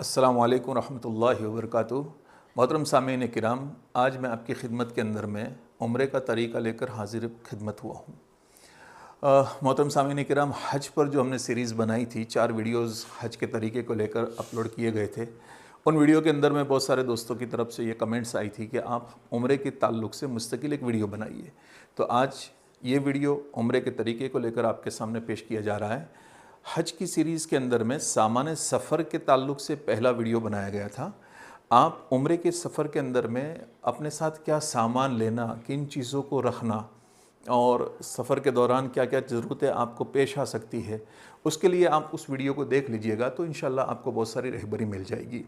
अस्सलामु अलैकुम रहमतुल्लाहि व बरकातुहू। मोहतरम सामीन किराम, आज मैं आपकी खिदमत के अंदर में उम्रे का तरीक़ा लेकर हाजिर खिदमत हुआ हूँ। मोहतरम सामीन किराम, हज पर जो हमने सीरीज़ बनाई थी, 4 वीडियोज़ हज के तरीक़े को लेकर अपलोड किए गए थे। उन वीडियो के अंदर में बहुत सारे दोस्तों की तरफ से ये कमेंट्स आई थी कि आप उम्रे के ताल्लुक़ से मुस्तकिल एक वीडियो बनाइए। तो आज ये वीडियो उम्रे के तरीक़े को लेकर आपके सामने पेश किया जा रहा है। हज की सीरीज़ के अंदर में सामान्य सफ़र के ताल्लुक़ से पहला वीडियो बनाया गया था। आप उम्रे के सफ़र के अंदर में अपने साथ क्या सामान लेना, किन चीज़ों को रखना और सफ़र के दौरान क्या क्या ज़रूरतें आपको पेश आ सकती है, उसके लिए आप उस वीडियो को देख लीजिएगा तो इंशाल्लाह आपको बहुत सारी रहबरी मिल जाएगी।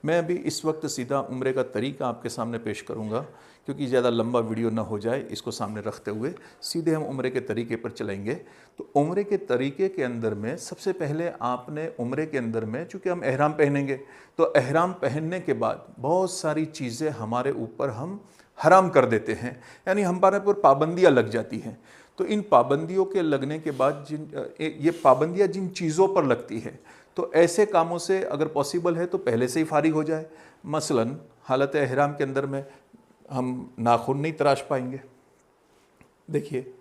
मैं अभी इस वक्त सीधा उम्रे का तरीक़ा आपके सामने पेश करूँगा, क्योंकि ज़्यादा लंबा वीडियो ना हो जाए, इसको सामने रखते हुए सीधे हम उम्रे के तरीक़े पर चलेंगे। तो उम्रे के तरीक़े के अंदर में सबसे पहले आपने उम्रे के अंदर में, चूँकि हम एहराम पहनेंगे, तो एहराम पहनने के बाद बहुत सारी चीज़ें हमारे ऊपर हम हराम कर देते हैं, यानी हमारे पर पाबंदियाँ लग जाती हैं। तो इन पाबंदियों के लगने के बाद ये पाबंदियाँ जिन चीज़ों पर लगती है, तो ऐसे कामों से अगर पॉसिबल है तो पहले से ही फारिग हो जाए। मसलन हालत एहराम के अंदर में हम नाखून नहीं तराश पाएंगे। देखिए,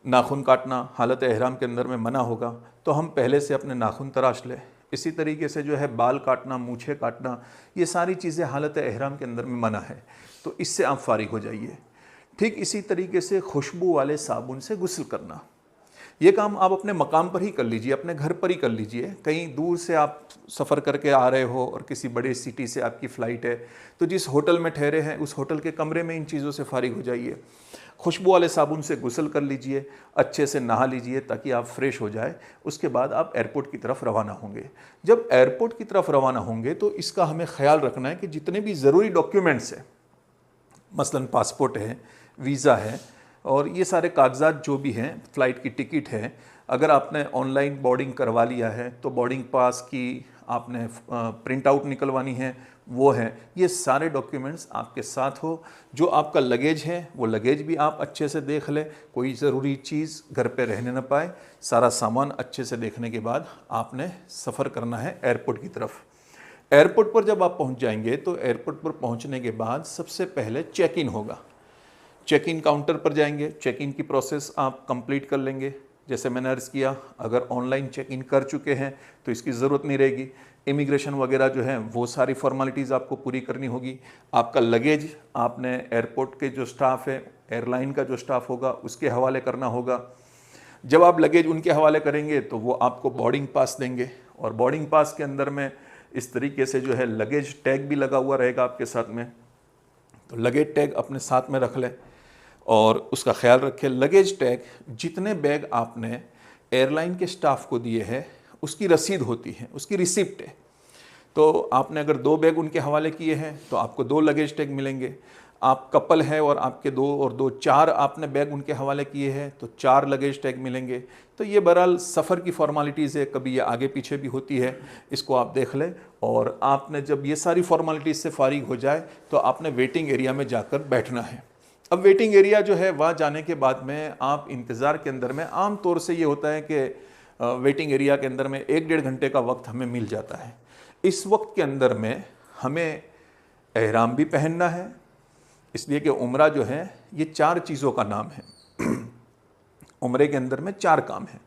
नाखून काटना हालत एहराम के अंदर में मना होगा, तो हम पहले से अपने नाखून तराश लें। इसी तरीके से जो है बाल काटना, मूछें काटना, ये सारी चीज़ें हालत एहराम के अंदर में मना है, तो इससे आप फारिग हो जाइए। ठीक इसी तरीके से खुशबू वाले साबुन से गुस्ल करना, ये काम आप अपने मकाम पर ही कर लीजिए, अपने घर पर ही कर लीजिए। कहीं दूर से आप सफ़र करके आ रहे हो और किसी बड़े सिटी से आपकी फ़्लाइट है, तो जिस होटल में ठहरे हैं उस होटल के कमरे में इन चीज़ों से फारिग हो जाइए। खुशबू वाले साबुन से गुस्ल कर लीजिए, अच्छे से नहा लीजिए ताकि आप फ्रेश हो जाए। उसके बाद आप एयरपोर्ट की तरफ रवाना होंगे। जब एयरपोर्ट की तरफ रवाना होंगे तो इसका हमें ख्याल रखना है कि जितने भी ज़रूरी डॉक्यूमेंट्स हैं, मसलन पासपोर्ट है, वीज़ा है और ये सारे कागजात जो भी हैं, फ़्लाइट की टिकट है, अगर आपने ऑनलाइन बोर्डिंग करवा लिया है तो बोर्डिंग पास की आपने प्रिंट आउट निकलवानी है, वो है। ये सारे डॉक्यूमेंट्स आपके साथ हो। जो आपका लगेज है वो लगेज भी आप अच्छे से देख लें, कोई ज़रूरी चीज़ घर पे रहने न पाए। सारा सामान अच्छे से देखने के बाद आपने सफ़र करना है एयरपोर्ट की तरफ। एयरपोर्ट पर जब आप पहुंच जाएंगे तो एयरपोर्ट पर पहुंचने के बाद सबसे पहले चेक इन होगा। चेक इन काउंटर पर जाएंगे, चेक इन की प्रोसेस आप कंप्लीट कर लेंगे। जैसे मैंने अर्ज़ किया, अगर ऑनलाइन चेक इन कर चुके हैं तो इसकी ज़रूरत नहीं रहेगी। इमिग्रेशन वगैरह जो है वो सारी फॉर्मेलिटीज़ आपको पूरी करनी होगी। आपका लगेज आपने एयरपोर्ट के जो स्टाफ है, एयरलाइन का जो स्टाफ होगा, उसके हवाले करना होगा। जब आप लगेज उनके हवाले करेंगे तो वो आपको बोर्डिंग पास देंगे, और बोर्डिंग पास के अंदर में इस तरीके से जो है लगेज टैग भी लगा हुआ रहेगा आपके साथ में। तो लगेज टैग अपने साथ में रख लें और उसका ख्याल रखें। लगेज टैग, जितने बैग आपने एयरलाइन के स्टाफ को दिए हैं उसकी रसीद होती है, उसकी रिसिप्ट है। तो आपने अगर 2 बैग उनके हवाले किए हैं तो आपको 2 लगेज टैग मिलेंगे। आप कपल हैं और आपके 2 और 2 4 आपने बैग उनके हवाले किए हैं तो 4 लगेज टैग मिलेंगे। तो ये बहरहाल सफ़र की फॉर्मेलिटीज़ है, कभी ये आगे पीछे भी होती है, इसको आप देख लें। और आपने जब ये सारी फॉर्मेलिटीज़ से फारिग हो जाए तो आपने वेटिंग एरिया में जाकर बैठना है। अब वेटिंग एरिया जो है, वहाँ जाने के बाद में आप इंतज़ार के अंदर में, आम तौर से ये होता है कि वेटिंग एरिया के अंदर में 1-1.5 घंटे का वक्त हमें मिल जाता है। इस वक्त के अंदर में हमें एहराम भी पहनना है, इसलिए कि उम्रा जो है ये 4 चीज़ों का नाम है। उम्रे के अंदर में 4 काम हैं।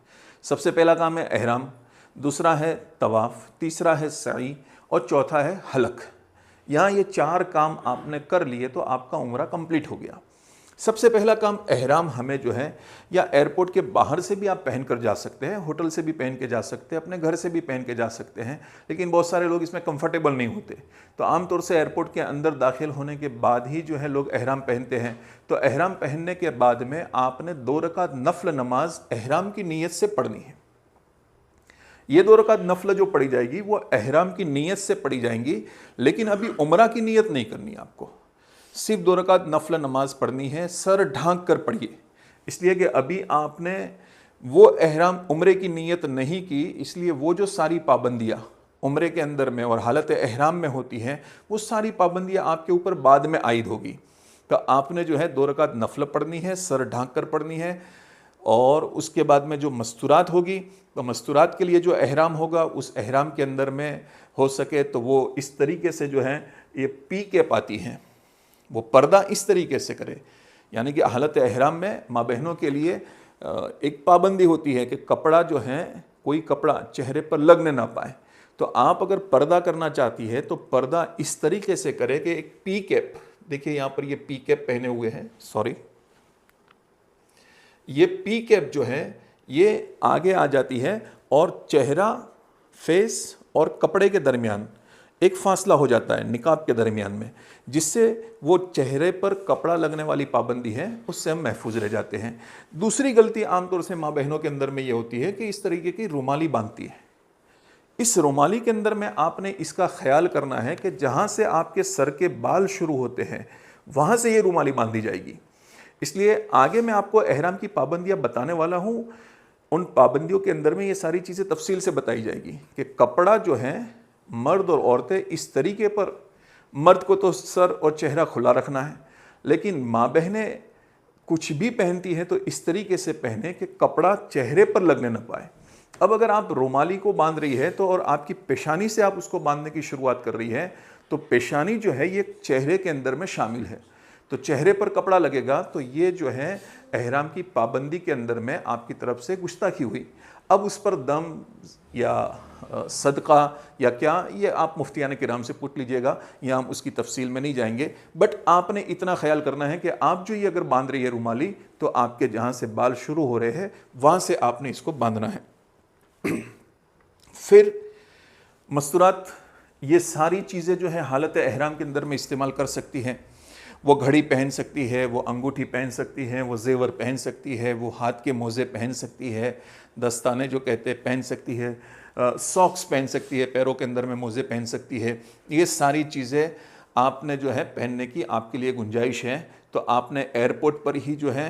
सबसे पहला काम है एहराम, दूसरा है तवाफ़, तीसरा है सई और चौथा है हलक। यहाँ ये 4 काम आपने कर लिए तो आपका उम्रा कंप्लीट हो गया। सबसे पहला काम एहराम हमें जो है, या एयरपोर्ट के बाहर से भी आप पहन कर जा सकते हैं, होटल से भी पहन के जा सकते हैं, अपने घर से भी पहन के जा सकते हैं, लेकिन बहुत सारे लोग इसमें कंफर्टेबल नहीं होते। तो आमतौर से एयरपोर्ट के अंदर दाखिल होने के बाद ही जो है लोग एहराम पहनते हैं। तो एहराम पहनने के बाद में आपने 2 रकात नफल नमाज एहराम की नीयत से पढ़नी है। ये 2 रकात नफल जो पढ़ी जाएगी वो एहराम की नीयत से पढ़ी जाएंगी, लेकिन अभी उम्रा की नीयत नहीं करनी है आपको। सिर्फ 2 रकात नफल नमाज पढ़नी है, सर ढांक कर पढ़िए, इसलिए कि अभी आपने वो एहराम उम्रे की नीयत नहीं की, इसलिए वो जो सारी पाबंदियाँ उम्रे के अंदर में और हालत एहराम में होती हैं, वो सारी पाबंदियाँ आपके ऊपर बाद में आयद होगी। तो आपने जो है 2 रकात नफल पढ़नी है, सर ढांक कर पढ़नी है, और उसके बाद में जो मस्तूरात होगी, तो मस्तूरात के लिए जो एहराम होगा उस एहराम के अंदर में हो सके तो वो इस तरीके से जो है ये पी के पाती हैं, वो पर्दा इस तरीके से करे। यानी कि हालत एहराम में माँ बहनों के लिए एक पाबंदी होती है कि कपड़ा जो है, कोई कपड़ा चेहरे पर लगने ना पाए। तो आप अगर पर्दा करना चाहती है तो पर्दा इस तरीके से करे कि एक पी कैप, देखिए यहाँ पर ये पी कैप पहने हुए हैं, सॉरी, ये पी कैप जो है ये आगे आ जाती है और चेहरा, फेस और कपड़े के दरमियान एक फासला हो जाता है निकाब के दरमियान में, जिससे वो चेहरे पर कपड़ा लगने वाली पाबंदी है उससे हम महफूज रह जाते हैं। दूसरी गलती आमतौर से माँ बहनों के अंदर में ये होती है कि इस तरीके की रुमाली बांधती है। इस रुमाली के अंदर में आपने इसका ख्याल करना है कि जहाँ से आपके सर के बाल शुरू होते हैं वहाँ से ये रुमाली बांधी जाएगी। इसलिए आगे मैं आपको एहराम की पाबंदियाँ बताने वाला हूँ। उन पाबंदियों के अंदर में ये सारी चीज़ें तफसील से बताई जाएगी कि कपड़ा जो है मर्द और औरतें इस तरीके पर, मर्द को तो सर और चेहरा खुला रखना है, लेकिन माँ बहनें कुछ भी पहनती हैं तो इस तरीके से पहने कि कपड़ा चेहरे पर लगने न पाए। अब अगर आप रुमाली को बांध रही है तो और आपकी पेशानी से आप उसको बांधने की शुरुआत कर रही है तो पेशानी जो है ये चेहरे के अंदर में शामिल है, तो चेहरे पर कपड़ा लगेगा तो ये जो है एहराम की पाबंदी के अंदर में आपकी तरफ से गुस्ताखी हुई। अब उस पर दम या सदका या क्या, ये आप मुफ्तियान किराम से पूछ लीजिएगा, या हम उसकी तफसील में नहीं जाएंगे। बट आपने इतना ख्याल करना है कि आप जो ये अगर बांध रही है रुमाली तो आपके जहाँ से बाल शुरू हो रहे हैं वहाँ से आपने इसको बांधना है। फिर मस्तूरात, ये सारी चीज़ें जो है हालत एहराम के अंदर में इस्तेमाल कर सकती हैं। वो घड़ी पहन सकती है, वो अंगूठी पहन सकती है, वो जेवर पहन सकती है, वो हाथ के मोज़े पहन सकती है, दस्ताने जो कहते हैं पहन सकती है, सॉक्स पहन सकती है, पैरों के अंदर में मोज़े पहन सकती है। ये सारी चीज़ें आपने जो है पहनने की आपके लिए गुंजाइश है। तो आपने एयरपोर्ट पर ही जो है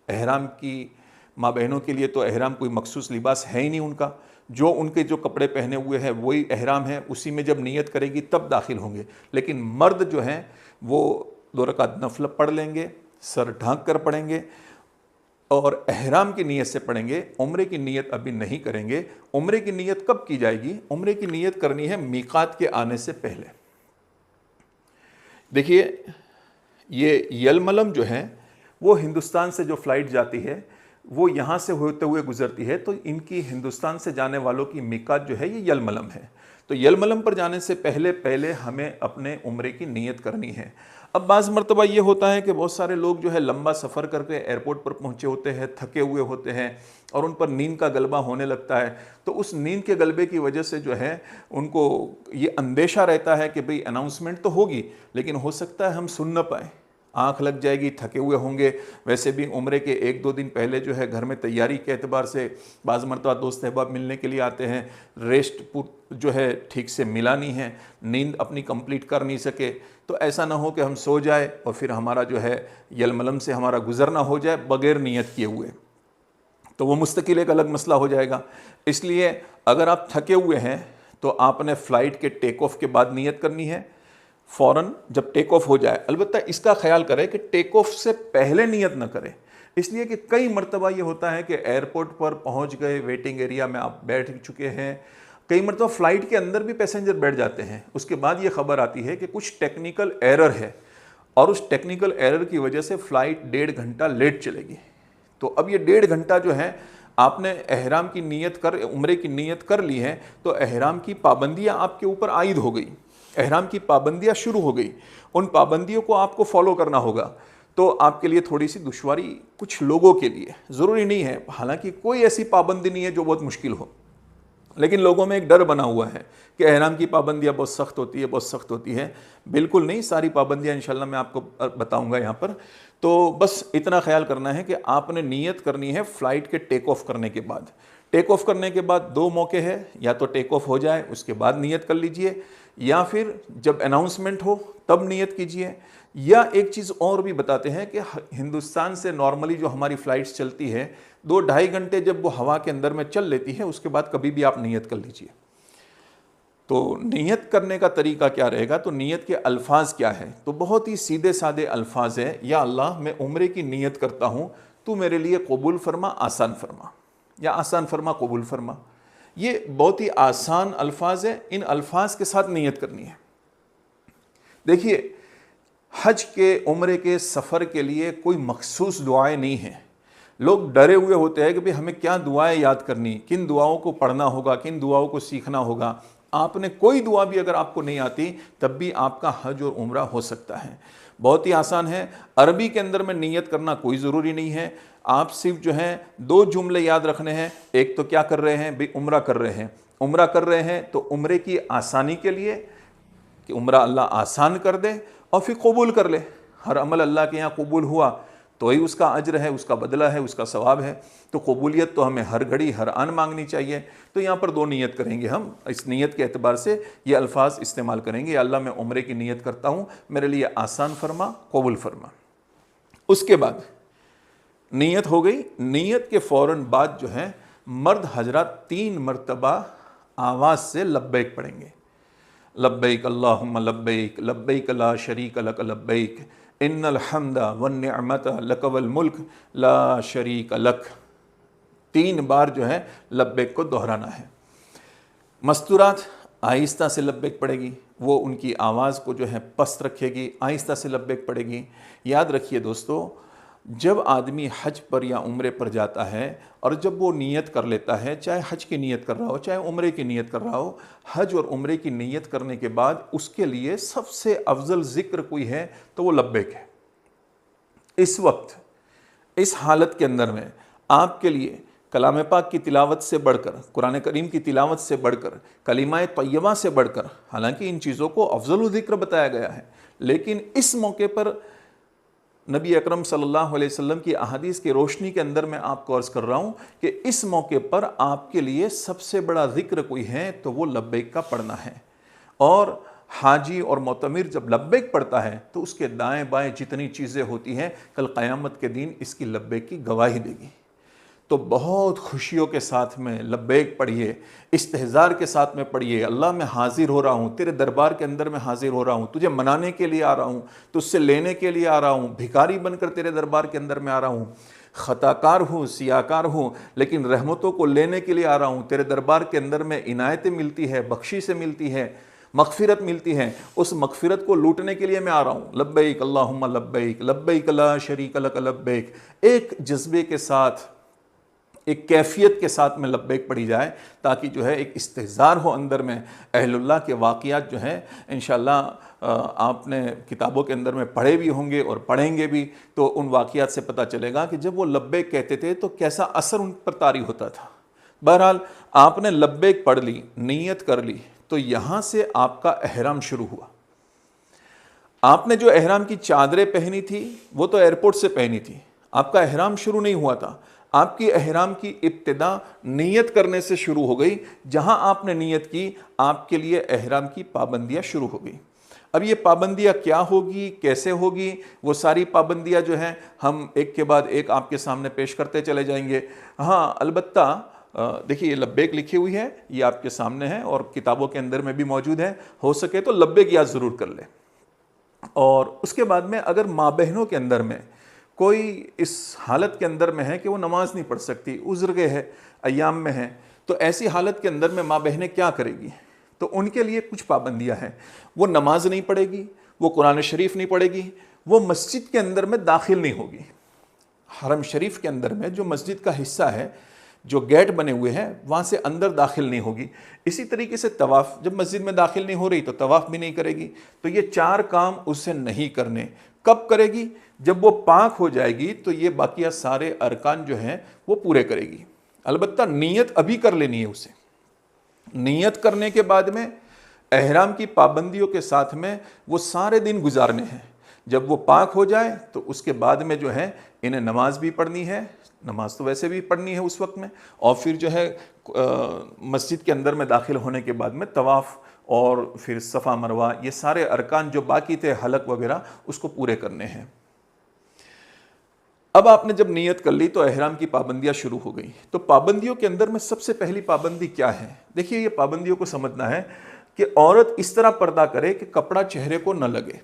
एहराम की, माँ बहनों के लिए तो एहराम कोई मखसूस लिबास है ही नहीं उनका, जो उनके जो कपड़े पहने हुए हैं वही एहराम है, उसी में जब नीयत करेगी तब दाखिल होंगे। लेकिन मर्द जो हैं वो 2 रकात नफल पढ़ लेंगे, सर ढांक कर पढ़ेंगे और एहराम की नीयत से पढ़ेंगे। उम्रे की नीयत अभी नहीं करेंगे। उम्रे की नीयत कब की जाएगी? उम्रे की नीयत करनी है मीकात के आने से पहले। देखिए, ये यलमलम जो है वो हिंदुस्तान से जो फ़्लाइट जाती है वो यहाँ से होते हुए गुजरती है, तो इनकी हिंदुस्तान से जाने वालों की मीकात जो है ये यलमलम है। तो यलमलम पर जाने से पहले पहले हमें अपने उम्रे की नीयत करनी है। अब बाज़ मरतबा ये होता है कि बहुत सारे लोग जो है लंबा सफ़र करके एयरपोर्ट पर पहुँचे होते हैं, थके हुए होते हैं और उन पर नींद का गलबा होने लगता है। तो उस नींद के गलबे की वजह से जो है उनको ये अंदेशा रहता है कि भाई अनाउंसमेंट तो होगी लेकिन हो सकता है हम सुन न पाएँ, आँख लग जाएगी, थके हुए होंगे। वैसे भी उम्रे के 1-2 दिन पहले जो है घर में तैयारी के एतबार से बाज़ मरतबा दोस्त अहबाब मिलने के लिए आते हैं, रेस्ट जो है ठीक से मिला नहीं है, नींद अपनी कंप्लीट कर नहीं सके। तो ऐसा ना हो कि हम सो जाए और फिर हमारा जो है यलमलम से हमारा गुजरना हो जाए बग़ैर नियत किए हुए, तो वो मुस्तकिल एक अलग मसला हो जाएगा। इसलिए अगर आप थके हुए हैं तो आपने फ़्लाइट के टेक ऑफ के बाद नियत करनी है, फ़ौरन जब टेक ऑफ हो जाए। अलबत्ता इसका ख्याल करें कि टेक ऑफ से पहले नियत न करें, इसलिए कि कई मरतबा ये होता है कि एयरपोर्ट पर पहुंच गए, वेटिंग एरिया में आप बैठ चुके हैं, कई मरतबा फ़्लाइट के अंदर भी पैसेंजर बैठ जाते हैं, उसके बाद ये खबर आती है कि कुछ टेक्निकल एरर है और उस टेक्निकल एरर की वजह से फ़्लाइट 1.5 घंटा लेट चलेगी। तो अब ये 1.5 घंटा जो है आपने एहराम की नीयत कर, उम्रे की नीयत कर ली है, तो एहराम की पाबंदियाँ आपके ऊपर आयद हो गई, एहराम की पाबंदियाँ शुरू हो गई। उन पाबंदियों को आपको फॉलो करना होगा। तो आपके लिए थोड़ी सी दुश्वारी कुछ लोगों के लिए, ज़रूरी नहीं है, हालांकि कोई ऐसी पाबंदी नहीं है जो बहुत मुश्किल हो, लेकिन लोगों में एक डर बना हुआ है कि एहराम की पाबंदियाँ बहुत सख्त होती है, बहुत सख्त होती है। बिल्कुल नहीं, सारी पाबंदियाँ इंशाल्लाह मैं आपको बताऊंगा यहाँ पर। तो बस इतना ख्याल करना है कि आपने नीयत करनी है फ़्लाइट के टेक ऑफ करने के बाद। टेक ऑफ करने के बाद 2 मौके हैं, या तो टेक ऑफ हो जाए उसके बाद नियत कर लीजिए, या फिर जब अनाउंसमेंट हो तब नियत कीजिए। या एक चीज़ और भी बताते हैं कि हिंदुस्तान से नॉर्मली जो हमारी फ़्लाइट्स चलती है 2-2.5 घंटे जब वो हवा के अंदर में चल लेती है उसके बाद कभी भी आप नियत कर लीजिए। तो नियत करने का तरीका क्या रहेगा, तो नियत के अल्फाज क्या है, तो बहुत ही सीधे सादे अल्फाज है, या अल्लाह मैं उम्रे की नियत करता हूँ तू मेरे लिए कबूल फरमा, आसान फरमा, या आसान फरमा कबूल फरमा। ये बहुत ही आसान अल्फाज है, इन अल्फाज के साथ नीयत करनी है। देखिए, हज के उम्रे के सफ़र के लिए कोई मखसूस दुआएं नहीं हैं। लोग डरे हुए होते हैं कि भाई हमें क्या दुआएं याद करनी, किन दुआओं को पढ़ना होगा, किन दुआओं को सीखना होगा। आपने कोई दुआ भी अगर आपको नहीं आती तब भी आपका हज और उम्रा हो सकता है। बहुत ही आसान है। अरबी के अंदर में नीयत करना कोई ज़रूरी नहीं है। आप सिर्फ जो है 2 जुमले याद रखने हैं। एक तो क्या कर रहे हैं भाई, उम्रा कर रहे हैं। उम्रा कर रहे हैं तो उम्रे की आसानी के लिए कि उम्रा अल्लाह आसान कर दे और फिर कबूल कर ले। हर अमल अल्लाह के यहाँ कबूल हुआ तो ही उसका अज्र है, उसका बदला है, उसका सवाब है। तो कबूलियत तो हमें हर घड़ी हर आन मांगनी चाहिए। तो यहाँ पर 2 नीयत करेंगे हम। इस नीयत के एतबार से ये अल्फाज इस्तेमाल करेंगे, अल्लाह मैं उम्रे की नीयत करता हूँ, मेरे लिए आसान फरमा, कबूल फरमा। उसके बाद नीयत हो गई। नीयत के फ़ौरन बाद जो है मर्द हजरात 3 मरतबा आवाज़ से लब्बैक पढ़ेंगे। लब्बैक अल्लाहुम्मा लब्बैक, लब्बैक ला शरीक लक लब्बैक, इन्नल हम्दा वन निअमत लक वल मुल्क ला शरीक लक। 3 बार जो है लब्बैक को दोहराना है। मस्तूरात आहिस्ता से लब्बैक पड़ेगी, वो उनकी आवाज़ को जो है पस्त रखेगी, आहिस्ता से लब्बैक पड़ेगी। याद रखिए दोस्तों, जब आदमी हज पर या उम्रे पर जाता है और जब वो नीयत कर लेता है, चाहे हज की नीयत कर रहा हो चाहे उम्रे की नीयत कर रहा हो, हज और उम्रे की नीयत करने के बाद उसके लिए सबसे अफजल ज़िक्र कोई है तो वो लब्बैक है। इस वक्त इस हालत के अंदर में आपके लिए कलाम पाक की तिलावत से बढ़कर, कुरान करीम की तिलावत से बढ़कर, कलिमाए तय्यबा से बढ़कर, हालांकि इन चीज़ों को अफजल ज़िक्र बताया गया है, लेकिन इस मौके पर नबी अकरम सल्लल्लाहु अलैहि वसल्लम की अहादीस की रोशनी के अंदर मैं आपको अर्ज़ कर रहा हूँ कि इस मौके पर आपके लिए सबसे बड़ा ज़िक्र कोई है तो वो लब्बैक का पढ़ना है। और हाजी और मोतमिर जब लब्बैक पढ़ता है तो उसके दाएं बाएं जितनी चीज़ें होती हैं कल क़यामत के दिन इसकी लब्बैक की गवाही देगी। तो बहुत खुशियों के साथ में लब्बैक पढ़िए, इस्तेहज़ार के साथ में पढ़िए। अल्लाह मैं हाजिर हो रहा हूँ, तेरे दरबार के अंदर में हाजिर हो रहा हूँ, तुझे मनाने के लिए आ रहा हूँ, तुझसे लेने के लिए आ रहा हूँ, भिखारी बनकर तेरे दरबार के अंदर में आ रहा हूँ, ख़ताकार हूँ, सियाकार हूँ, लेकिन रहमतों को लेने के लिए आ रहा हूँ। तेरे दरबार के अंदर में इनायतें मिलती है, बख्शिशें मिलती है, मग़फ़िरत मिलती है, उस मग़फ़िरत को लूटने के लिए मैं आ रहा हूँ। लब्बैक अल्लाहुम्मा लब्बैक, लब्बैक ला शरीक लक लब्बैक। एक जज्बे के साथ, एक कैफियत के साथ में लब्बैक पढ़ी जाए ताकि जो है एक इस्तेहज़ार हो अंदर में। अहलुल्लाह के वाक़ियात जो हैं इंशाअल्लाह आपने किताबों के अंदर में पढ़े भी होंगे और पढ़ेंगे भी, तो उन वाक़ियात से पता चलेगा कि जब वो लब्बैक कहते थे तो कैसा असर उन पर तारी होता था। बहरहाल आपने लब्बैक पढ़ ली, नीयत कर ली, तो यहाँ से आपका एहराम शुरू हुआ। आपने जो एहराम की चादरें पहनी थी वो तो एयरपोर्ट से पहनी थी, आपका एहराम शुरू नहीं हुआ था। आपकी एहराम की इब्तिदा नीयत करने से शुरू हो गई। जहां आपने नीयत की आपके लिए एहराम की पाबंदियां शुरू हो गई। अब ये पाबंदियां क्या होगी, कैसे होगी, वो सारी पाबंदियां जो हैं हम एक के बाद एक आपके सामने पेश करते चले जाएंगे। हाँ, अलबत्ता देखिए ये लब्बैक लिखी हुई है, ये आपके सामने है और किताबों के अंदर में भी मौजूद है। हो सके तो लब्बैक याद ज़रूर कर ले। और उसके बाद में अगर माँ बहनों के अंदर में कोई इस हालत के अंदर में है कि वो नमाज नहीं पढ़ सकती, उज़्र के है, अय्याम में है, तो ऐसी हालत के अंदर में माँ बहनें क्या करेगी? तो उनके लिए कुछ पाबंदियां हैं। वो नमाज नहीं पढ़ेगी, वो कुरान शरीफ नहीं पढ़ेगी, वो मस्जिद के अंदर में दाखिल नहीं होगी। हरम शरीफ के अंदर में जो मस्जिद का हिस्सा है, जो गेट बने हुए हैं, वहाँ से अंदर दाखिल नहीं होगी। इसी तरीके से तवाफ़, जब मस्जिद में दाखिल नहीं हो रही तो तवाफ़ भी नहीं करेगी। तो ये 4 काम उसे नहीं करने। कब करेगी? जब वो पाक हो जाएगी तो ये बाकिया सारे अरकान जो हैं वो पूरे करेगी। अलबत्ता नीयत अभी कर लेनी है उसे। नीयत करने के बाद में एहराम की पाबंदियों के साथ में वो सारे दिन गुजारने हैं। जब वो पाक हो जाए तो उसके बाद में जो है इन्हें नमाज भी पढ़नी है, नमाज तो वैसे भी पढ़नी है उस वक्त में, और फिर जो है मस्जिद के अंदर में दाखिल होने के बाद में तवाफ़ और फिर सफ़ा मरवा, ये सारे अरकान जो बाकी थे, हलक वगैरह, उसको पूरे करने हैं। अब आपने जब नीयत कर ली तो एहराम की पाबंदियां शुरू हो गई। तो पाबंदियों के अंदर में सबसे पहली पाबंदी क्या है? देखिए, ये पाबंदियों को समझना है कि औरत इस तरह पर्दा करे कि कपड़ा चेहरे को न लगे।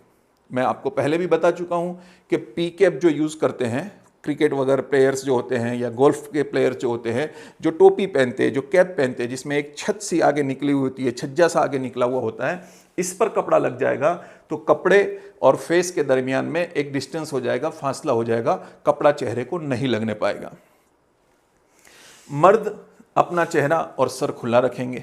मैं आपको पहले भी बता चुका हूं कि पी कैप जो यूज़ करते हैं, क्रिकेट वगैरह प्लेयर्स जो होते हैं या गोल्फ के प्लेयर्स जो होते हैं, जो टोपी पहनते हैं, जो कैप पहनते हैं जिसमें एक छत सी आगे निकली हुई होती है, छज्जा सा आगे निकला हुआ होता है, इस पर कपड़ा लग जाएगा तो कपड़े और फेस के दरमियान में एक डिस्टेंस हो जाएगा, फासला हो जाएगा, कपड़ा चेहरे को नहीं लगने पाएगा। मर्द अपना चेहरा और सर खुला रखेंगे।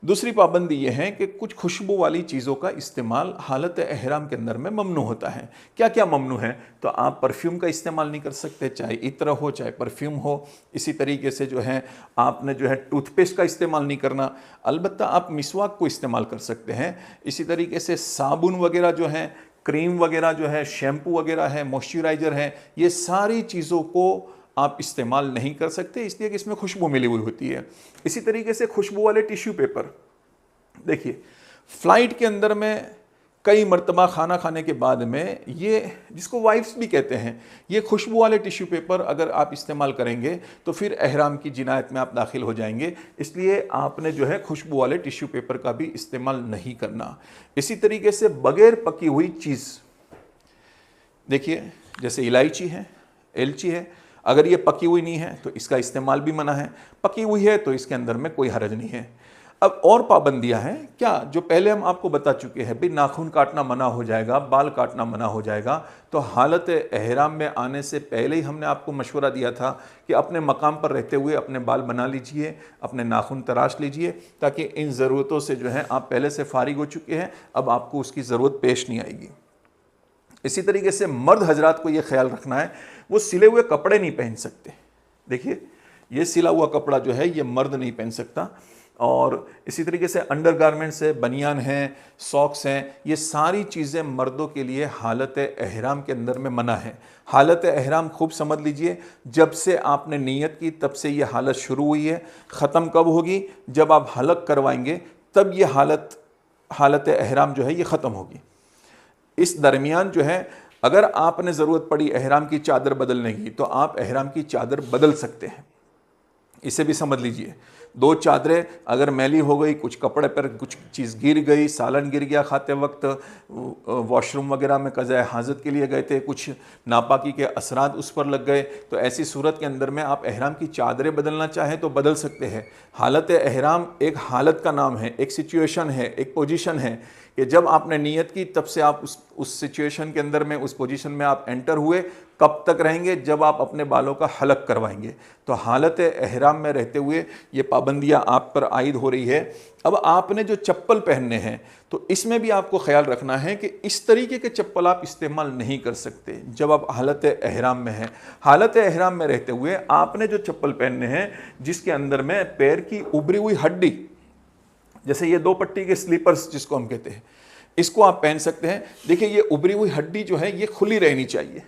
दूसरी पाबंदी यह है कि कुछ खुशबू वाली चीज़ों का इस्तेमाल हालत एहराम के अंदर में ममनू होता है। क्या क्या ममनू है? तो आप परफ्यूम का इस्तेमाल नहीं कर सकते, चाहे इत्र हो चाहे परफ्यूम हो। इसी तरीके से जो है आपने जो है टूथपेस्ट का इस्तेमाल नहीं करना, अलबत्ता आप मिसवाक को इस्तेमाल कर सकते हैं। इसी तरीके से साबुन वगैरह जो है, क्रीम वगैरह जो है, शैम्पू वगैरह है, मॉइस्चराइज़र है, ये सारी चीज़ों को आप इस्तेमाल नहीं कर सकते, इसलिए कि इसमें खुशबू मिली हुई होती है। इसी तरीके से खुशबू वाले टिश्यू पेपर, देखिए फ़्लाइट के अंदर में कई मरतबा खाना खाने के बाद में ये, जिसको वाइप्स भी कहते हैं, ये खुशबू वाले टिश्यू पेपर अगर आप इस्तेमाल करेंगे तो फिर एहराम की जिनायत में आप दाखिल हो जाएंगे। इसलिए आपने जो है खुशबू वाले टिश्यू पेपर का भी इस्तेमाल नहीं करना। इसी तरीके से बग़ैर पकी हुई चीज़, देखिए जैसे इलायची है, एलची है, अगर ये पकी हुई नहीं है तो इसका इस्तेमाल भी मना है, पकी हुई है तो इसके अंदर में कोई हरज नहीं है। अब और पाबंदियां हैं क्या, जो पहले हम आपको बता चुके हैं, भाई नाखून काटना मना हो जाएगा, बाल काटना मना हो जाएगा। तो हालत एहराम में आने से पहले ही हमने आपको मशवरा दिया था कि अपने मकाम पर रहते हुए अपने बाल बना लीजिए, अपने नाखून तराश लीजिए, ताकि इन ज़रूरतों से जो है आप पहले से फारिग हो चुके हैं, अब आपको उसकी ज़रूरत पेश नहीं आएगी। इसी तरीके से मर्द हजरात को ये ख्याल रखना है, वो सिले हुए कपड़े नहीं पहन सकते। देखिए ये सिला हुआ कपड़ा जो है ये मर्द नहीं पहन सकता। और इसी तरीके से अंडरगारमेंट्स है, बनियान हैं, सॉक्स हैं, ये सारी चीज़ें मर्दों के लिए हालत एहराम के अंदर में मना है। हालत एहराम खूब समझ लीजिए, जब से आपने नीयत की तब से ये हालत शुरू हुई है। ख़त्म कब होगी? जब आप हलक करवाएंगे तब ये हालत एहराम जो है ये ख़त्म होगी। इस दरमियान जो है अगर आपने ज़रूरत पड़ी एहराम की चादर बदलने की तो आप एहराम की चादर बदल सकते हैं, इसे भी समझ लीजिए। दो चादरें अगर मैली हो गई, कुछ कपड़े पर कुछ चीज़ गिर गई, सालन गिर गया खाते वक्त, वॉशरूम वगैरह में कज़ाए हाजत के लिए गए थे, कुछ नापाकी के असरात उस पर लग गए, तो ऐसी सूरत के अंदर में आप एहराम की चादरें बदलना चाहें तो बदल सकते हैं। हालत एहराम एक हालत का नाम है, एक सिचुएशन है, एक पोजीशन है कि जब आपने नीयत की तब से आप उस सिचुएशन के अंदर में, उस पोजीशन में आप एंटर हुए। कब तक रहेंगे? जब आप अपने बालों का हलक करवाएंगे। तो हालत एहराम में रहते हुए ये पाबंदियां आप पर आयद हो रही है। अब आपने जो चप्पल पहनने हैं तो इसमें भी आपको ख्याल रखना है कि इस तरीके के चप्पल आप इस्तेमाल नहीं कर सकते जब आप हालत एहराम में हैं। हालत एहराम में रहते हुए आपने जो चप्पल पहनने हैं जिसके अंदर में पैर की उभरी हुई हड्डी, जैसे ये 2 पट्टी के स्लीपर्स जिसको हम कहते हैं, इसको आप पहन सकते हैं। देखिए ये उभरी हुई हड्डी जो है ये खुली रहनी चाहिए।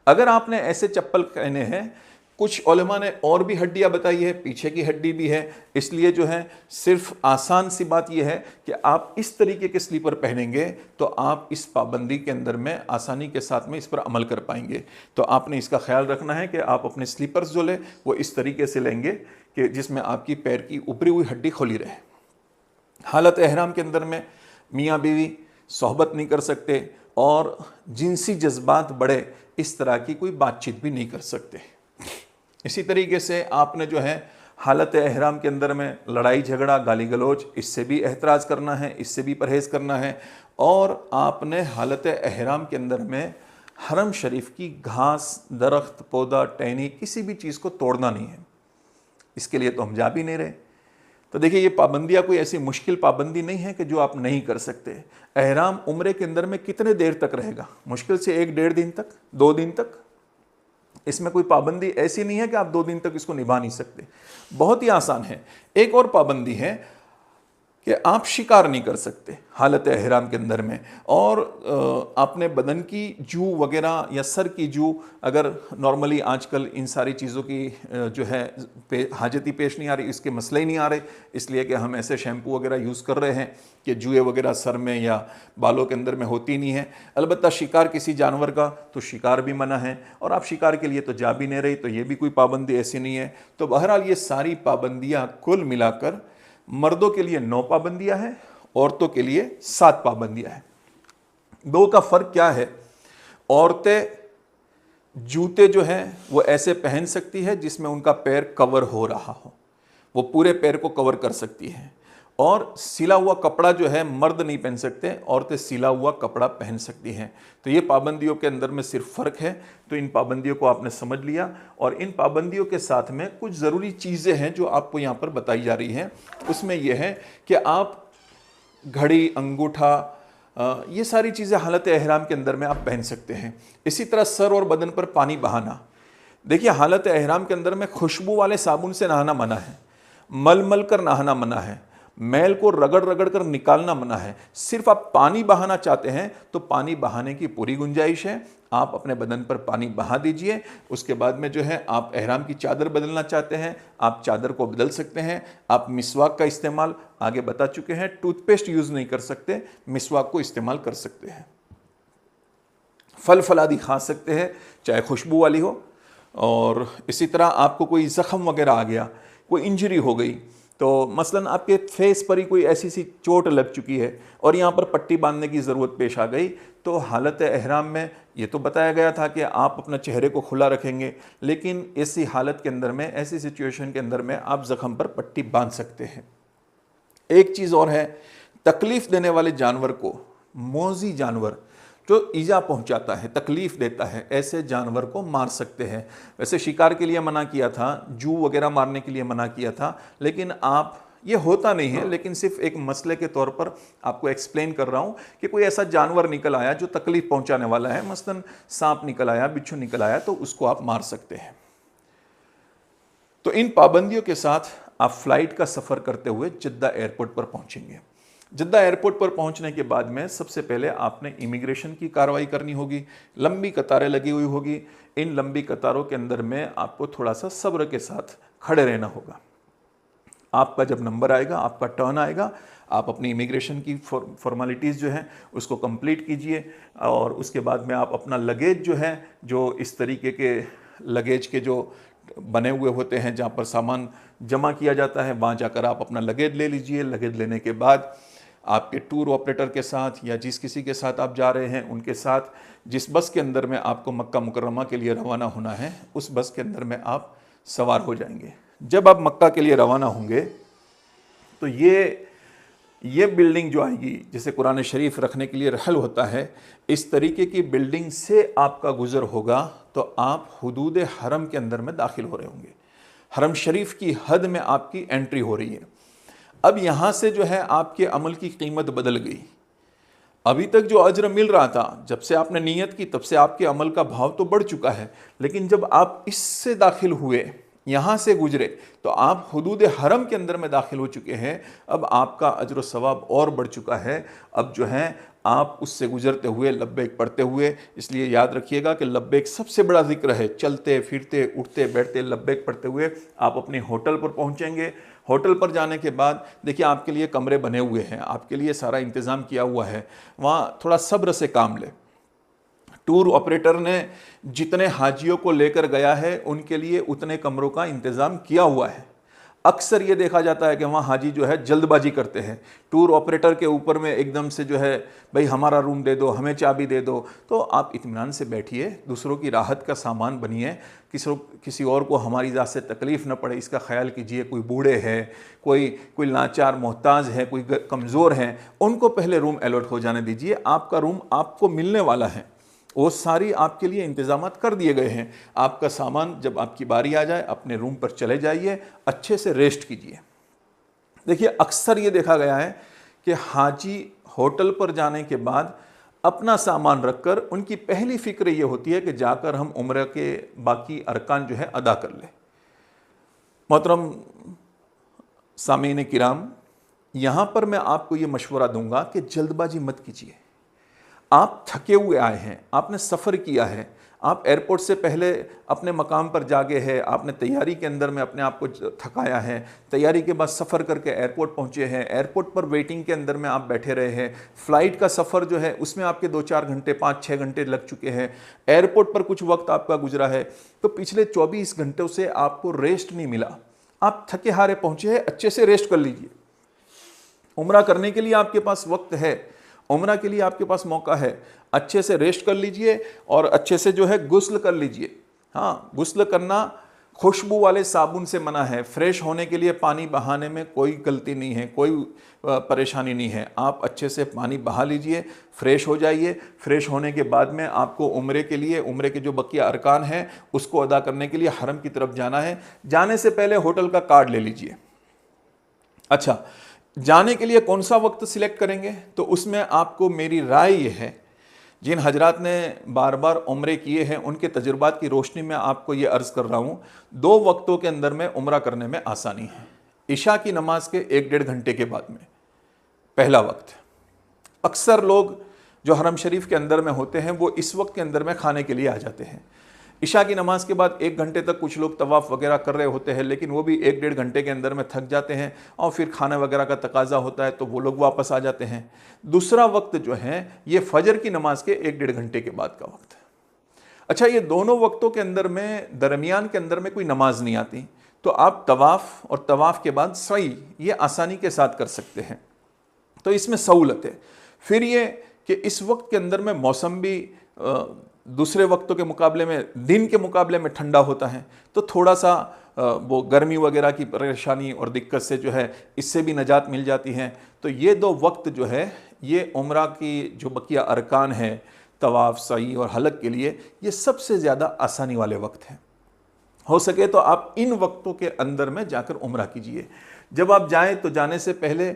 अगर आपने ऐसे चप्पल पहने हैं, कुछ उलमा ने और भी हड्डियां बताई है, पीछे की हड्डी भी है, इसलिए जो है सिर्फ आसान सी बात यह है कि आप इस तरीके के स्लीपर पहनेंगे तो आप इस पाबंदी के अंदर में आसानी के साथ में इस पर अमल कर पाएंगे। तो आपने इसका ख्याल रखना है कि आप अपने स्लीपर्स जो लें वो इस तरीके से लेंगे कि जिसमें आपकी पैर की उभरी हुई हड्डी खुली रहे। हालत एहराम के अंदर में मियाँ बीवी सोहबत नहीं कर सकते और जिनसी जज्बात बढ़े इस तरह की कोई बातचीत भी नहीं कर सकते। इसी तरीके से आपने जो है हालत एहराम के अंदर में लड़ाई झगड़ा, गाली गलौज, इससे भी एहतराज करना है, इससे भी परहेज़ करना है। और आपने हालत एहराम के अंदर में हरम शरीफ की घास, दरख्त, पौधा, टहनी, किसी भी चीज़ को तोड़ना नहीं है। इसके लिए तो हम जा भी नहीं रहे। तो देखिए ये पाबंदियाँ कोई ऐसी मुश्किल पाबंदी नहीं है कि जो आप नहीं कर सकते। एहराम उम्रे के अंदर में कितने देर तक रहेगा? मुश्किल से 1-1.5 दिन तक, 2 दिन तक। इसमें कोई पाबंदी ऐसी नहीं है कि आप 2 दिन तक इसको निभा नहीं सकते, बहुत ही आसान है। एक और पाबंदी है कि आप शिकार नहीं कर सकते हालत एहराम के अंदर में। और आपने बदन की जू वगैरह या सर की जू, अगर नॉर्मली आजकल इन सारी चीज़ों की जो है हाजत ही पेश नहीं आ रही, इसके मसले ही नहीं आ रहे, इसलिए कि हम ऐसे शैम्पू वगैरह यूज़ कर रहे हैं कि जुए वगैरह सर में या बालों के अंदर में होती नहीं है। अलबत्ता शिकार किसी जानवर का तो शिकार भी मना है और आप शिकार के लिए तो जा भी नहीं रही, तो ये भी कोई पाबंदी ऐसी नहीं है। तो बहरहाल ये सारी पाबंदियाँ कुल मिलाकर मर्दों के लिए 9 पाबंदियां हैं, औरतों के लिए 7 पाबंदियां हैं। 2 का फ़र्क क्या है? औरतें जूते जो हैं वो ऐसे पहन सकती है जिसमें उनका पैर कवर हो रहा हो, वो पूरे पैर को कवर कर सकती है। और सिला हुआ कपड़ा जो है मर्द नहीं पहन सकते, औरतें सिला हुआ कपड़ा पहन सकती हैं। तो ये पाबंदियों के अंदर में सिर्फ फ़र्क है। तो इन पाबंदियों को आपने समझ लिया, और इन पाबंदियों के साथ में कुछ ज़रूरी चीज़ें हैं जो आपको यहाँ पर बताई जा रही हैं। उसमें यह है कि आप घड़ी, अंगूठा, ये सारी चीज़ें हालत एहराम के अंदर में आप पहन सकते हैं। इसी तरह सर और बदन पर पानी बहाना। देखिए, हालत एहराम के अंदर में खुशबू वाले साबुन से नहाना मना है, मल मल कर नहाना मना है, मैल को रगड़ रगड़ कर निकालना मना है। सिर्फ आप पानी बहाना चाहते हैं तो पानी बहाने की पूरी गुंजाइश है। आप अपने बदन पर पानी बहा दीजिए। उसके बाद में जो है आप एहराम की चादर बदलना चाहते हैं, आप चादर को बदल सकते हैं। आप मिसवाक का इस्तेमाल आगे बता चुके हैं, टूथपेस्ट यूज़ नहीं कर सकते, मिसवाक को इस्तेमाल कर सकते हैं। फल फलादी खा सकते हैं, चाहे खुशबू वाली हो। और इसी तरह आपको कोई ज़ख़म वगैरह आ गया, कोई इंजरी हो गई, तो मसलन आपके फेस पर ही कोई ऐसी सी चोट लग चुकी है और यहाँ पर पट्टी बांधने की ज़रूरत पेश आ गई, तो हालत एहराम में ये तो बताया गया था कि आप अपना चेहरे को खुला रखेंगे, लेकिन ऐसी हालत के अंदर में, ऐसी सिचुएशन के अंदर में आप ज़ख़म पर पट्टी बांध सकते हैं। एक चीज़ और है, तकलीफ़ देने वाले जानवर को, मोज़ी जानवर जो ईजा पहुंचाता है, तकलीफ देता है, ऐसे जानवर को मार सकते हैं। वैसे शिकार के लिए मना किया था, जू वगैरह मारने के लिए मना किया था, लेकिन आप, ये होता नहीं है, लेकिन सिर्फ एक मसले के तौर पर आपको एक्सप्लेन कर रहा हूं कि कोई ऐसा जानवर निकल आया जो तकलीफ पहुंचाने वाला है, मसलन सांप निकल आया, बिच्छू निकल आया, तो उसको आप मार सकते हैं। तो इन पाबंदियों के साथ आप फ्लाइट का सफ़र करते हुए जद्दा एयरपोर्ट पर पहुंचेंगे। जद्दा एयरपोर्ट पर पहुंचने के बाद में सबसे पहले आपने इमिग्रेशन की कार्रवाई करनी होगी। लंबी कतारें लगी हुई होगी। इन लंबी कतारों के अंदर में आपको थोड़ा सा सब्र के साथ खड़े रहना होगा। आपका जब नंबर आएगा, आपका टर्न आएगा, आप अपनी इमिग्रेशन की फॉर्मेलिटीज़ जो हैं उसको कंप्लीट कीजिए। और उसके बाद में आप अपना लगेज जो है, जो इस तरीके के लगेज के जो बने हुए होते हैं जहाँ पर सामान जमा किया जाता है, वहाँ जाकर आप अपना लगेज ले लीजिए। लगेज लेने के बाद आपके टूर ऑपरेटर के साथ या जिस किसी के साथ आप जा रहे हैं उनके साथ, जिस बस के अंदर में आपको मक्का मुकर्रमा के लिए रवाना होना है, उस बस के अंदर में आप सवार हो जाएंगे। जब आप मक्का के लिए रवाना होंगे तो ये बिल्डिंग जो आएगी, जैसे कुरान शरीफ रखने के लिए रहल होता है, इस तरीके की बिल्डिंग से आपका गुजर होगा तो आप हुदूद हरम के अंदर में दाखिल हो रहे होंगे। हरम शरीफ की हद में आपकी एंट्री हो रही है। अब यहाँ से जो है आपके अमल की कीमत बदल गई। अभी तक जो अज्र मिल रहा था, जब से आपने नीयत की तब से आपके अमल का भाव तो बढ़ चुका है, लेकिन जब आप इससे दाखिल हुए, यहाँ से गुजरे, तो आप हुदूद हरम के अंदर में दाखिल हो चुके हैं। अब आपका अज्र सवाब और बढ़ चुका है। अब जो है आप उससे गुजरते हुए लब्बैक पढ़ते हुए, इसलिए याद रखिएगा कि लब्बैक सबसे बड़ा जिक्र है। चलते फिरते उठते बैठते लब्बैक पढ़ते हुए आप अपने होटल पर पहुँचेंगे। होटल पर जाने के बाद देखिए आपके लिए कमरे बने हुए हैं, आपके लिए सारा इंतज़ाम किया हुआ है। वहाँ थोड़ा सब्र से काम लें। टूर ऑपरेटर ने जितने हाजियों को लेकर गया है उनके लिए उतने कमरों का इंतज़ाम किया हुआ है। अक्सर ये देखा जाता है कि वहाँ हाजी जो है जल्दबाजी करते हैं, टूर ऑपरेटर के ऊपर में एकदम से जो है, भाई हमारा रूम दे दो, हमें चाबी दे दो। तो आप इत्मीनान से बैठिए, दूसरों की राहत का सामान बनिए, किसी और को हमारी ज़ात से तकलीफ़ न पड़े इसका ख्याल कीजिए। कोई बूढ़े हैं, कोई लाचार मोहताज है, कोई कमज़ोर हैं, उनको पहले रूम अलॉट हो जाने दीजिए। आपका रूम आपको मिलने वाला है, वो सारी आपके लिए इंतज़ामात कर दिए गए हैं। आपका सामान जब आपकी बारी आ जाए अपने रूम पर चले जाइए, अच्छे से रेस्ट कीजिए। देखिए अक्सर ये देखा गया है कि हाजी होटल पर जाने के बाद अपना सामान रखकर उनकी पहली फ़िक्र ये होती है कि जाकर हम उम्र के बाकी अरकान जो है अदा कर लें। मोहतरम सामीन किराम, यहाँ पर मैं आपको ये मशवरा दूंगा कि जल्दबाजी मत कीजिए। आप थके हुए आए हैं, आपने सफ़र किया है, आप एयरपोर्ट से पहले अपने मकाम पर जागे हैं, आपने तैयारी के अंदर में अपने आप को थकाया है, तैयारी के बाद सफ़र करके एयरपोर्ट पहुंचे हैं, एयरपोर्ट पर वेटिंग के अंदर में आप बैठे रहे हैं, फ़्लाइट का सफ़र जो है उसमें आपके 2-4 घंटे 5-6 घंटे लग चुके हैं, एयरपोर्ट पर कुछ वक्त आपका गुजरा है, तो पिछले 24 घंटों से आपको रेस्ट नहीं मिला, आप थके हारे पहुँचे हैं, अच्छे से रेस्ट कर लीजिए। उम्रा करने के लिए आपके पास वक्त है उम्रा के लिए आपके पास मौका है, अच्छे से रेस्ट कर लीजिए और अच्छे से जो है गुस्ल कर लीजिए। हाँ, गुस्ल करना खुशबू वाले साबुन से मना है। फ्रेश होने के लिए पानी बहाने में कोई गलती नहीं है, कोई परेशानी नहीं है। आप अच्छे से पानी बहा लीजिए, फ्रेश हो जाइए। फ्रेश होने के बाद में आपको उम्रे के लिए, उम्रे के जो बकिया अरकान हैं उसको अदा करने के लिए हरम की तरफ जाना है। जाने से पहले होटल का कार्ड ले लीजिए। अच्छा, जाने के लिए कौन सा वक्त सिलेक्ट करेंगे, तो उसमें आपको मेरी राय ये है, जिन हजरात ने बार बार उम्रे किए हैं उनके तजुर्बात की रोशनी में आपको ये अर्ज़ कर रहा हूँ, 2 वक्तों के अंदर में उम्रा करने में आसानी है। इशा की नमाज के 1-1.5 घंटे के बाद में पहला वक्त। अक्सर लोग जो हरम शरीफ के अंदर में होते हैं वो इस वक्त के अंदर में खाने के लिए आ जाते हैं। इशा की नमाज के बाद 1 घंटे तक कुछ लोग तवाफ़ वगैरह कर रहे होते हैं, लेकिन वो भी 1-1.5 घंटे के अंदर में थक जाते हैं और फिर खाना वगैरह का तकाजा होता है तो वो लोग वापस आ जाते हैं। दूसरा वक्त जो है ये फजर की नमाज के 1-1.5 घंटे के बाद का वक्त है। अच्छा, ये दोनों वक्तों के अंदर में दरमियान के अंदर में कोई नमाज नहीं आती, तो आप तवाफ़ और तवाफ़ के बाद सई ये आसानी के साथ कर सकते हैं, तो इसमें सहूलत है। फिर ये कि इस वक्त के अंदर में मौसम भी दूसरे वक्तों के मुकाबले में, दिन के मुकाबले में ठंडा होता है, तो थोड़ा सा वो गर्मी वगैरह की परेशानी और दिक्कत से जो है इससे भी नजात मिल जाती है। तो ये 2 वक्त जो है ये उम्रा की जो बकिया अरकान है, तवाफ़, सई और हलक के लिए ये सबसे ज़्यादा आसानी वाले वक्त हैं। हो सके तो आप इन वक्तों के अंदर में जाकर उम्रा कीजिए। जब आप जाएं तो जाने से पहले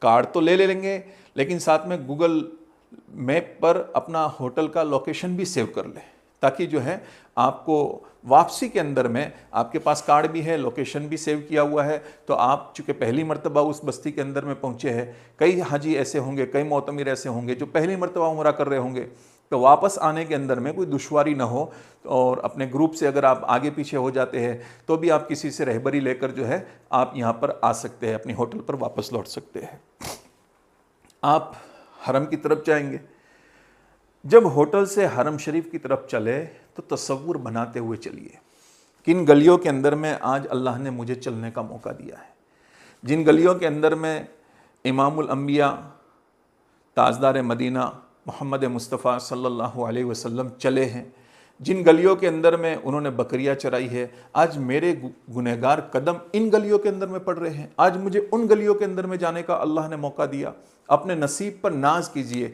कार्ड तो ले लेंगे, लेकिन साथ में गूगल मैप पर अपना होटल का लोकेशन भी सेव कर लें, ताकि जो है आपको वापसी के अंदर में आपके पास कार्ड भी है, लोकेशन भी सेव किया हुआ है, तो आप चूँकि पहली मरतबा उस बस्ती के अंदर में पहुँचे हैं, कई हाजी ऐसे होंगे, कई मोतमिर ऐसे होंगे जो पहली मरतबा उम्रा कर रहे होंगे, तो वापस आने के अंदर में कोई दुश्वारी ना हो। और अपने ग्रुप से अगर आप आगे पीछे हो जाते हैं तो भी आप किसी से रहबरी लेकर जो है आप यहाँ पर आ सकते हैं, अपनी होटल पर वापस लौट सकते हैं। आप हरम की तरफ जाएंगे, जब होटल से हरम शरीफ की तरफ चले तो तसव्वुर बनाते हुए चलिए, किन गलियों के अंदर में आज अल्लाह ने मुझे चलने का मौका दिया है। जिन गलियों के अंदर में इमामुल अंबिया ताजदार मदीना मोहम्मद मुस्तफ़ा सल्लल्लाहु अलैहि वसल्लम चले हैं, जिन गलियों के अंदर में उन्होंने बकरियाँ चराई है, आज मेरे गुनहगार कदम इन गलियों के अंदर में पड़ रहे हैं। आज मुझे उन गलियों के अंदर में जाने का अल्लाह ने मौका दिया। अपने नसीब पर नाज कीजिए,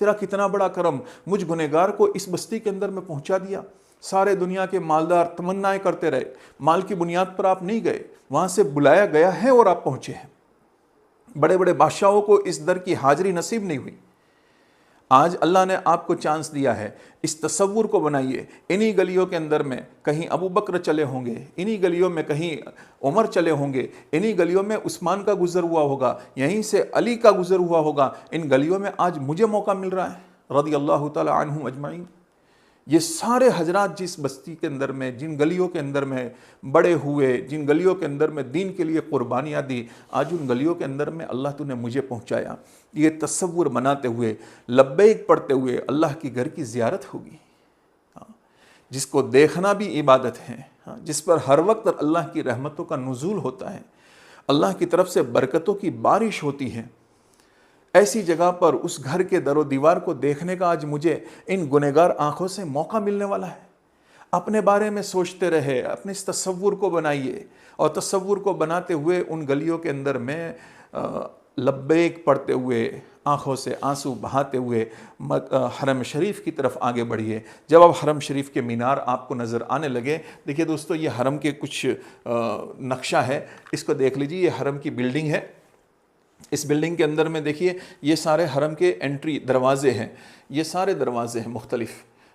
तेरा कितना बड़ा करम, मुझ गुनहगार को इस बस्ती के अंदर में पहुँचा दिया। सारे दुनिया के मालदार तमन्नाएँ करते रहे, माल की बुनियाद पर आप नहीं गए, वहाँ से बुलाया गया है और आप पहुँचे हैं। बड़े बड़े बादशाहों को इस दर की हाजिरी नसीब नहीं हुई। आज अल्लाह ने आपको चांस दिया है, इस तसव्वुर को बनाइए। इन्हीं गलियों के अंदर में कहीं अबू बकर चले होंगे, इन्हीं गलियों में कहीं उमर चले होंगे, इन्हीं गलियों में उस्मान का गुजर हुआ होगा, यहीं से अली का गुजर हुआ होगा। इन गलियों में आज मुझे मौका मिल रहा है, रज़ियल्लाहु तआला अन्हुम अजमाइन। ये सारे हजरात जिस बस्ती के अंदर में, जिन गलियों के अंदर में बड़े हुए, जिन गलियों के अंदर में दीन के लिए कुर्बानियाँ दी, आज उन गलियों के अंदर में अल्लाह तूने मुझे पहुँचाया। ये तसव्वुर बनाते हुए, लब्बैक पढ़ते हुए अल्लाह की घर की ज़ियारत होगी। जिसको देखना भी इबादत है, जिस पर हर वक्त अल्लाह की रहमतों का नुज़ूल होता है, अल्लाह की तरफ से बरकतों की बारिश होती है। ऐसी जगह पर उस घर के दरो दीवार को देखने का आज मुझे इन गुनहगार आँखों से मौका मिलने वाला है। अपने बारे में सोचते रहे, अपने इस तसव्वुर को बनाइए और तसव्वुर को बनाते हुए उन गलियों के अंदर में लब्बैक पढ़ते हुए, आँखों से आंसू बहाते हुए हरम शरीफ की तरफ आगे बढ़िए। जब अब हरम शरीफ के मीनार आपको नज़र आने लगे, देखिए दोस्तों, ये हरम के कुछ नक्शा है, इसको देख लीजिए। ये हरम की बिल्डिंग है। इस बिल्डिंग के अंदर में देखिए ये सारे हरम के एंट्री दरवाज़े हैं, ये सारे दरवाज़े हैं मुख्तलिफ़,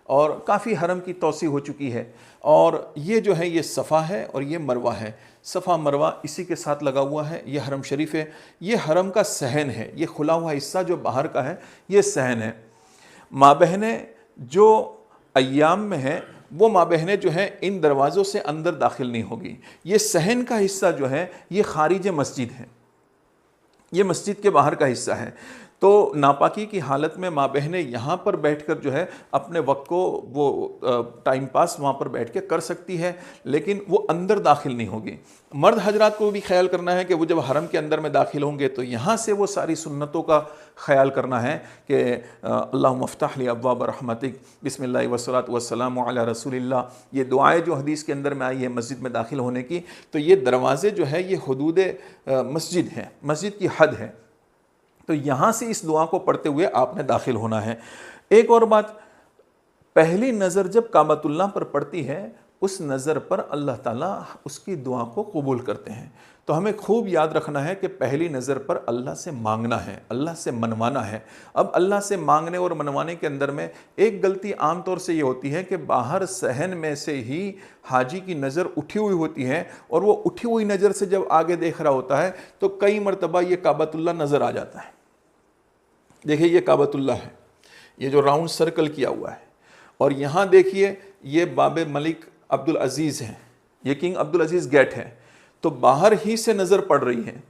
और काफ़ी हरम की तोसी हो चुकी है। और ये जो है ये सफ़ा है और ये मरवा है, सफ़ा मरवा इसी के साथ लगा हुआ है। ये हरम शरीफ है, ये हरम का सहन है, ये खुला हुआ हिस्सा जो बाहर का है ये सहन है। माँ बहनें जो अय्याम में हैं वो माँ बहनें जो हैं इन दरवाज़ों से अंदर दाखिल नहीं होगी। ये सहन का हिस्सा जो है ये खारिज मस्जिद है, ये मस्जिद के बाहर का हिस्सा है। तो नापाकी की हालत में माँ बहनें यहाँ पर बैठकर जो है अपने वक्त को वो टाइम पास वहाँ पर बैठ के कर सकती है, लेकिन वो अंदर दाखिल नहीं होगी। मर्द हजरात को भी ख्याल करना है कि वो जब हरम के अंदर में दाखिल होंगे तो यहाँ से वो सारी सुन्नतों का ख्याल करना है कि अल्लाहुम्मा फ़्तह ली अब्वाब रहमतिक बिस्मिल्लाह वस्सलातु वस्सलामु अला रसूलिल्लाह, ये दुआएं जो हदीस के अंदर में आई है मस्जिद में दाखिल होने की, तो ये दरवाज़े जो है ये हुदूद मस्जिद हैं, मस्जिद की हद है। तो यहाँ से इस दुआ को पढ़ते हुए आपने दाखिल होना है। एक और बात, पहली नज़र जब काबतुल्लाह पर पड़ती है उस नज़र पर अल्लाह ताला उसकी दुआ को कबूल करते हैं। तो हमें खूब याद रखना है कि पहली नज़र पर अल्लाह से मांगना है, अल्लाह से मनवाना है। अब अल्लाह से मांगने और मनवाने के अंदर में एक गलती आम तौर से ये होती है कि बाहर सहन में से ही हाजी की नज़र उठी हुई होती है और वो उठी हुई नज़र से जब आगे देख रहा होता है तो कई मरतबा ये काबतुल्लाह नज़र आ जाता है। देखिए ये काबतुल्लाह है, ये जो राउंड सर्कल किया हुआ है, और यहाँ देखिए ये बाबे मलिक अब्दुल अज़ीज़ हैं, ये किंग अब्दुल अज़ीज़ गेट है, तो बाहर ही से नज़र पड़ रही है।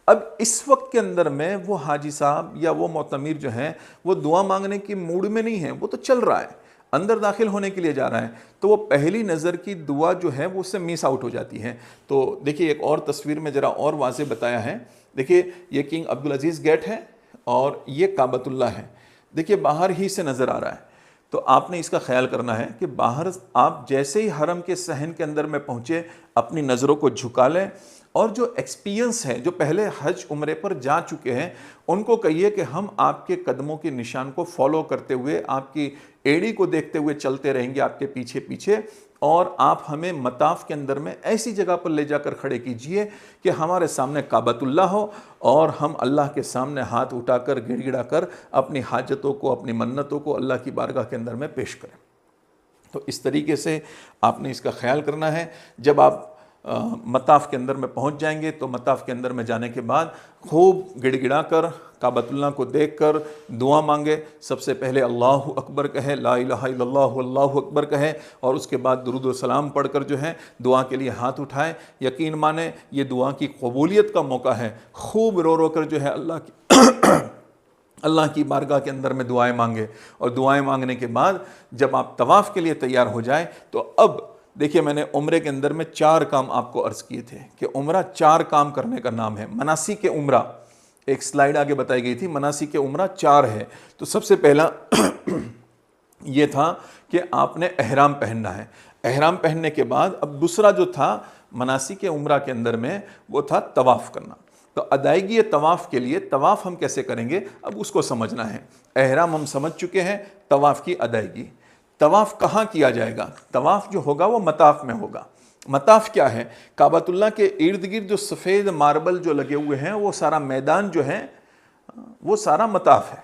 अब इस वक्त के अंदर में वो हाजी साहब या वो मोतमिर जो हैं वो दुआ मांगने की मूड में नहीं है, वो तो चल रहा है, अंदर दाखिल होने के लिए जा रहा है, तो वो पहली नज़र की दुआ जो है वो उससे मिस आउट हो जाती है। तो देखिए एक और तस्वीर में ज़रा और वाज़ेह बताया है। देखिए ये किंग अब्दुल अज़ीज़ गेट है और ये काबतुल्लाह है, देखिए बाहर ही से नज़र आ रहा है। तो आपने इसका ख्याल करना है कि बाहर आप जैसे ही हरम के सहन के अंदर में पहुँचे अपनी नज़रों को झुका लें, और जो एक्सपीरियंस है, जो पहले हज उम्रे पर जा चुके हैं, उनको कहिए कि हम आपके कदमों के निशान को फॉलो करते हुए आपकी एड़ी को देखते हुए चलते रहेंगे आपके पीछे पीछे, और आप हमें मताफ के अंदर में ऐसी जगह पर ले जाकर खड़े कीजिए कि हमारे सामने काबतुल्लाह हो और हम अल्लाह के सामने हाथ उठाकर गिड़गिड़ा कर अपनी हाजतों को, अपनी मन्नतों को अल्लाह की बारगाह के अंदर में पेश करें। तो इस तरीके से आपने इसका ख्याल करना है। जब आप मताफ के अंदर में पहुंच जाएंगे तो मताफ के अंदर में जाने के बाद खूब गिड़गिड़ा कर काबतुल्लाह को देखकर दुआ मांगे। सबसे पहले अल्लाहु अकबर कहे, ला इलाहा इल्लल्लाहु अल्लाहु अकबर कहे, और उसके बाद दुरूद व सलाम पढ़कर जो है दुआ के लिए हाथ उठाए। यकीन माने ये दुआ की कबूलियत का मौका है। खूब रो रो कर जो है अल्लाह की बारगाह के अंदर में दुआएं मांगे, और दुआएं मांगने के बाद जब आप तवाफ़ के लिए तैयार हो जाए तो अब देखिए मैंने उम्रे के अंदर में 4 काम आपको अर्ज़ किए थे कि उम्रा 4 काम करने का नाम है। मनासिक उम्रा एक स्लाइड आगे बताई गई थी, मनासिक उम्रा 4 है। तो सबसे पहला ये था कि आपने एहराम पहनना है। एहराम पहनने के बाद अब दूसरा जो था मनासिक उम्रा के अंदर में वो था तवाफ़ करना। तो अदायगी तवाफ़ के लिए तवाफ़ हम कैसे करेंगे अब उसको समझना है। एहराम हम समझ चुके हैं, तवाफ़ की अदायगी। तवाफ़ कहाँ किया जाएगा? तवाफ़ जो होगा वो मताफ़ में होगा। मताफ़ क्या है? काबतुल्लाह के इर्द गिर्द जो सफ़ेद मार्बल जो लगे हुए हैं वो सारा मैदान जो है वो सारा मताफ़ है।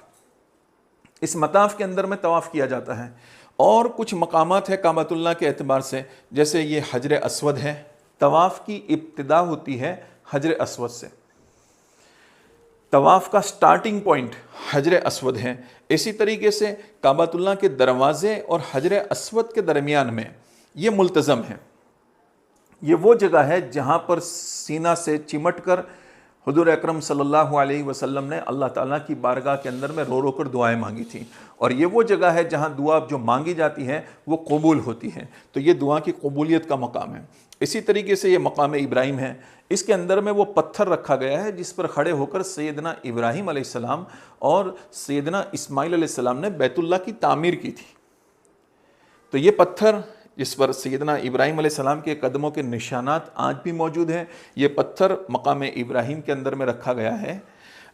इस मताफ़ के अंदर में तवाफ़ किया जाता है। और कुछ मकामात है काबतुल्लाह के एतबार से, जैसे ये हजर अस्वद है। तवाफ़ की इब्तिदा होती है हजर अस्वद से, तवाफ़ का स्टार्टिंग पॉइंट हजर अस्वद है। इसी तरीके से काबतुल्लाह के दरवाज़े और हजर अस्वद के दरमियान में ये मुल्तज़म है। ये वो जगह है जहाँ पर सीना से चिमट कर हुज़ूर अकरम सल्लल्लाहु अलैहि वसल्लम ने अल्लाह ताला की बारगाह के अंदर में रो रो कर दुआएं मांगी थी, और ये वो जगह है जहाँ दुआ जो मांगी जाती है वो कबूल होती है। तो ये दुआ की कबूलियत का मकाम है। इसी तरीके से ये मकाम इब्राहिम है। इसके अंदर में वो पत्थर रखा गया है जिस पर खड़े होकर सैयदना इब्राहिम अलैहिस्सलाम और सैयदना इस्माइल अलैहिस्सलाम ने बैतुल्लाह की तामीर की थी। तो ये पत्थर जिस पर सैयदना इब्राहिम अलैहिस्सलाम के कदमों के निशानात आज भी मौजूद हैं, ये पत्थर मकाम इब्राहिम के अंदर में रखा गया है।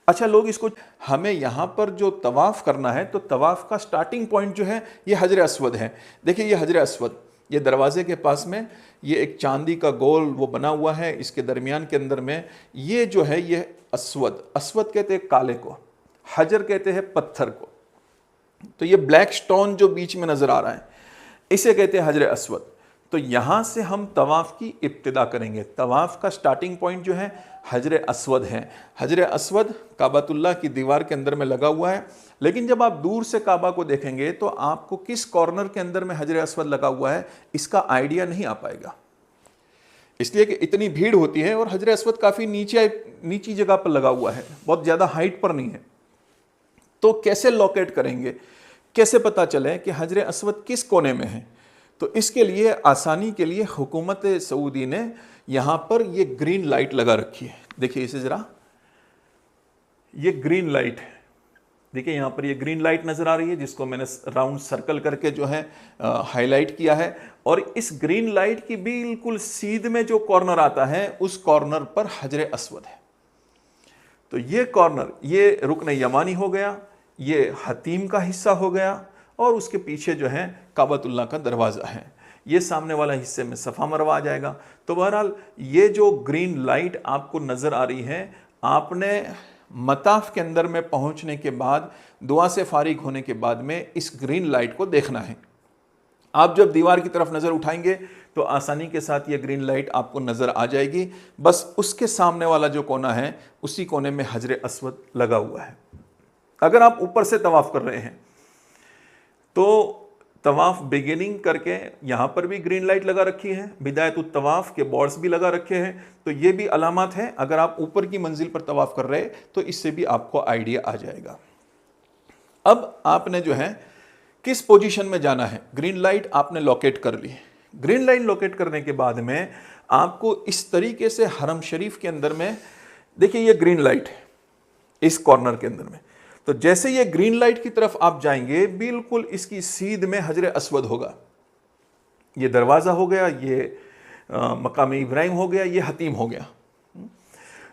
अच्छा लोग इसको, हमें यहाँ पर जो तवाफ़ करना है तो तवाफ़ का स्टार्टिंग पॉइंट जो है ये हजर अस्वद है। देखिए ये हजर अस्वद, ये दरवाजे के पास में ये एक चांदी का गोल वो बना हुआ है, इसके दरमियान के अंदर में ये जो है ये अस्वद, अस्वद कहते हैं काले को, हजर कहते हैं पत्थर को। तो ये ब्लैक स्टोन जो बीच में नज़र आ रहा है इसे कहते हैं हजर अस्वद। तो यहाँ से हम तवाफ़ की इब्तिदा करेंगे। तवाफ़ का स्टार्टिंग पॉइंट जो है हजर अस्वद है। हजर अस्वद काबतुल्लाह की दीवार के अंदर में लगा हुआ है, लेकिन जब आप दूर से काबा को देखेंगे तो आपको किस कॉर्नर के अंदर में हजर अस्वद लगा हुआ है इसका आइडिया नहीं आ पाएगा, इसलिए कि इतनी भीड़ होती है और हजर अस्वद काफ़ी नीची जगह पर लगा हुआ है, बहुत ज़्यादा हाइट पर नहीं है। तो कैसे लोकेट करेंगे, कैसे पता चले कि हजर अस्वद किस कोने में है? तो इसके लिए आसानी के लिए हुकूमत सऊदी ने यहाँ पर ये ग्रीन लाइट लगा रखी है। देखिए इसे ज़रा, ये ग्रीन लाइट है। देखिए यहाँ पर ये ग्रीन लाइट नज़र आ रही है, जिसको मैंने राउंड सर्कल करके जो है हाईलाइट किया है। और इस ग्रीन लाइट की बिल्कुल सीध में जो कॉर्नर आता है, उस कॉर्नर पर हजर अस्वद है। तो ये कॉर्नर, ये रुकन यमानी हो गया, ये हतीम का हिस्सा हो गया, और उसके पीछे जो है काबतुल्लाह का दरवाज़ा है। ये सामने वाला हिस्से में सफ़ा मरवा आ जाएगा। तो बहरहाल ये जो ग्रीन लाइट आपको नज़र आ रही है, आपने मताफ के अंदर में पहुंचने के बाद, दुआ से फारिग होने के बाद में इस ग्रीन लाइट को देखना है। आप जब दीवार की तरफ नज़र उठाएंगे तो आसानी के साथ ये ग्रीन लाइट आपको नज़र आ जाएगी। बस उसके सामने वाला जो कोना है, उसी कोने में हजर अस्वद लगा हुआ है। अगर आप ऊपर से तवाफ़ कर रहे हैं तो तवाफ़ बिगिनिंग करके यहाँ पर भी ग्रीन लाइट लगा रखी है, बिदायतुत तवाफ़ के बोर्ड्स भी लगा रखे हैं। तो ये भी अलामत है। अगर आप ऊपर की मंजिल पर तवाफ़ कर रहे हैं तो इससे भी आपको आइडिया आ जाएगा। अब आपने जो है किस पोजीशन में जाना है, ग्रीन लाइट आपने लोकेट कर ली। ग्रीन लाइट लोकेट करने के बाद में आपको इस तरीके से हरम शरीफ के अंदर में, देखिए ये ग्रीन लाइट है इस कॉर्नर के अंदर में। तो जैसे ये ग्रीन लाइट की तरफ आप जाएंगे, बिल्कुल इसकी सीध में हजर अस्वद होगा। ये दरवाज़ा हो गया, ये मकाम इब्राहिम हो गया, ये हतीम हो गया।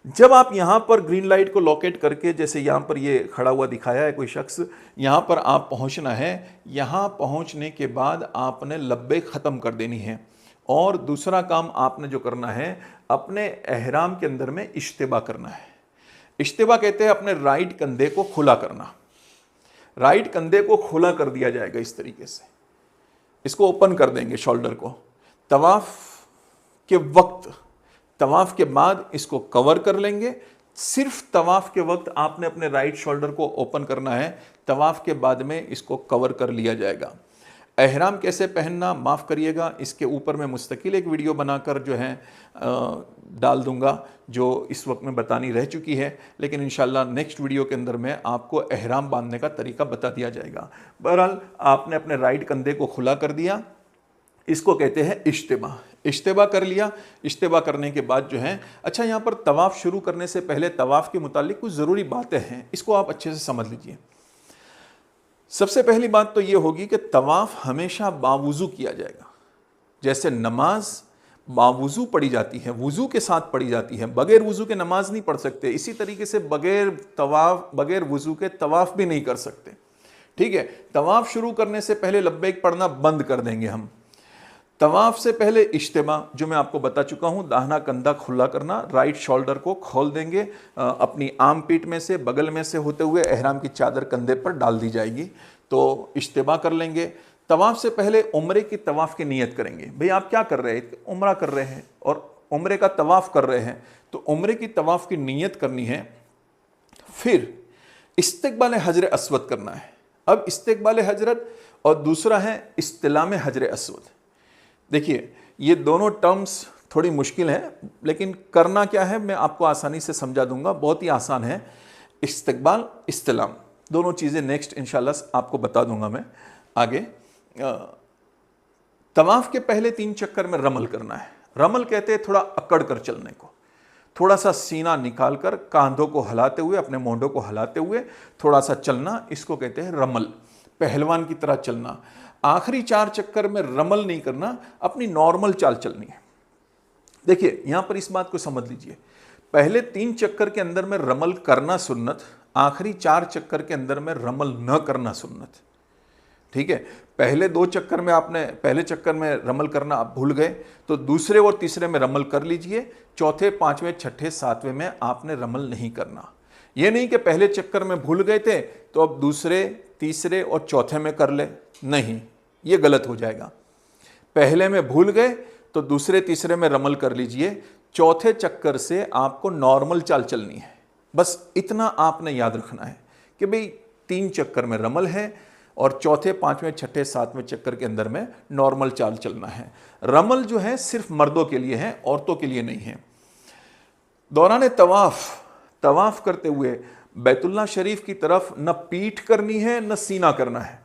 जब आप यहाँ पर ग्रीन लाइट को लोकेट करके, जैसे यहाँ पर ये खड़ा हुआ दिखाया है कोई शख्स, यहाँ पर आप पहुँचना है। यहाँ पहुँचने के बाद आपने लब्बैक ख़त्म कर देनी है। और दूसरा काम आपने जो करना है, अपने एहराम के अंदर में इश्तिबा करना है। इश्तिबा कहते हैं अपने राइट कंधे को खुला करना। राइट कंधे को खुला कर दिया जाएगा इस तरीके से, इसको ओपन कर देंगे शोल्डर को। तवाफ़ के वक्त, तवाफ़ के बाद इसको कवर कर लेंगे। सिर्फ तवाफ़ के वक्त आपने अपने राइट शोल्डर को ओपन करना है, तवाफ़ के बाद में इसको कवर कर लिया जाएगा। एहराम कैसे पहनना, माफ़ करिएगा, इसके ऊपर मैं मुस्तकिल एक वीडियो बनाकर जो है डाल दूंगा, जो इस वक्त में बतानी रह चुकी है। लेकिन इंशाल्लाह नेक्स्ट वीडियो के अंदर में आपको एहराम बांधने का तरीका बता दिया जाएगा। बहरहाल आपने अपने राइट कंधे को खुला कर दिया, इसको कहते हैं इश्तिबा। इश्तिबा कर लिया। इश्तिबा करने के बाद जो है, अच्छा यहाँ पर तवाफ़ शुरू करने से पहले तवाफ़ के मुतालिक कुछ ज़रूरी बातें हैं, इसको आप अच्छे से समझ लीजिए। सबसे पहली बात तो ये होगी कि तवाफ़ हमेशा बावुज़ू किया जाएगा। जैसे नमाज बावुज़ू पढ़ी जाती है, वुज़ू के साथ पढ़ी जाती है, बग़ैर वुज़ू के नमाज नहीं पढ़ सकते। इसी तरीके से बग़ैर वुज़ू के तवाफ़ भी नहीं कर सकते। ठीक है, तवाफ़ शुरू करने से पहले लब्बैक पढ़ना बंद कर देंगे हम। तवाफ़ से पहले इज्तिमा, जो मैं आपको बता चुका हूँ, दाहिना कंधा खुला करना, राइट शोल्डर को खोल देंगे, अपनी आर्म पीट में से, बगल में से होते हुए एहराम की चादर कंधे पर डाल दी जाएगी। तो इज्तिमा कर लेंगे। तवाफ़ से पहले उम्रे की तवाफ़ की नीयत करेंगे। भाई आप क्या कर रहे हैं, उम्रा कर रहे हैं और उम्रे का तवाफ़ कर रहे हैं, तो उम्रे की तवाफ़ की नीयत करनी है। फिर इस्तिक़बाल हजर अस्वद करना है। अब इस्तिक़बाल हजरत और दूसरा है इस्तिलाम हजर अस्वद। देखिए ये दोनों टर्म्स थोड़ी मुश्किल है, लेकिन करना क्या है मैं आपको आसानी से समझा दूंगा, बहुत ही आसान है। इस्तिक़बाल, इस्तिलाम, दोनों चीज़ें नेक्स्ट इंशाल्लाह आपको बता दूंगा मैं आगे। तवाफ़ के पहले 3 चक्कर में रमल करना है। रमल कहते हैं थोड़ा अकड़ कर चलने को, थोड़ा सा सीना निकाल कर कांधों को हिलाते हुए, अपने मोंढों को हिलाते हुए थोड़ा सा चलना, इसको कहते हैं रमल। पहलवान की तरह चलना। आखिरी 4 चक्कर में रमल नहीं करना, अपनी नॉर्मल चाल चलनी है। देखिए यहां पर इस बात को समझ लीजिए, पहले 3 चक्कर के अंदर में रमल करना सुन्नत, आखिरी 4 चक्कर के अंदर में रमल न करना सुन्नत। ठीक है, पहले 2 चक्कर में आपने, पहले चक्कर में रमल करना आप भूल गए तो दूसरे और तीसरे में रमल कर लीजिए, चौथे, पांचवें, छठे, सातवें में आपने रमल नहीं करना। ये नहीं कि पहले चक्कर में भूल गए थे तो अब दूसरे, तीसरे और चौथे में कर ले, नहीं, ये गलत हो जाएगा। पहले में भूल गए तो दूसरे, तीसरे में रमल कर लीजिए, चौथे चक्कर से आपको नॉर्मल चाल चलनी है। बस इतना आपने याद रखना है कि भाई 3 चक्कर में रमल है और चौथे, पांचवें, छठे, सातवें चक्कर के अंदर में नॉर्मल चाल चलना है। रमल जो है सिर्फ मर्दों के लिए है, औरतों के लिए नहीं है। दौरान तवाफ़ करते हुए बैतुल्लाह शरीफ की तरफ न पीठ करनी है न सीना करना है।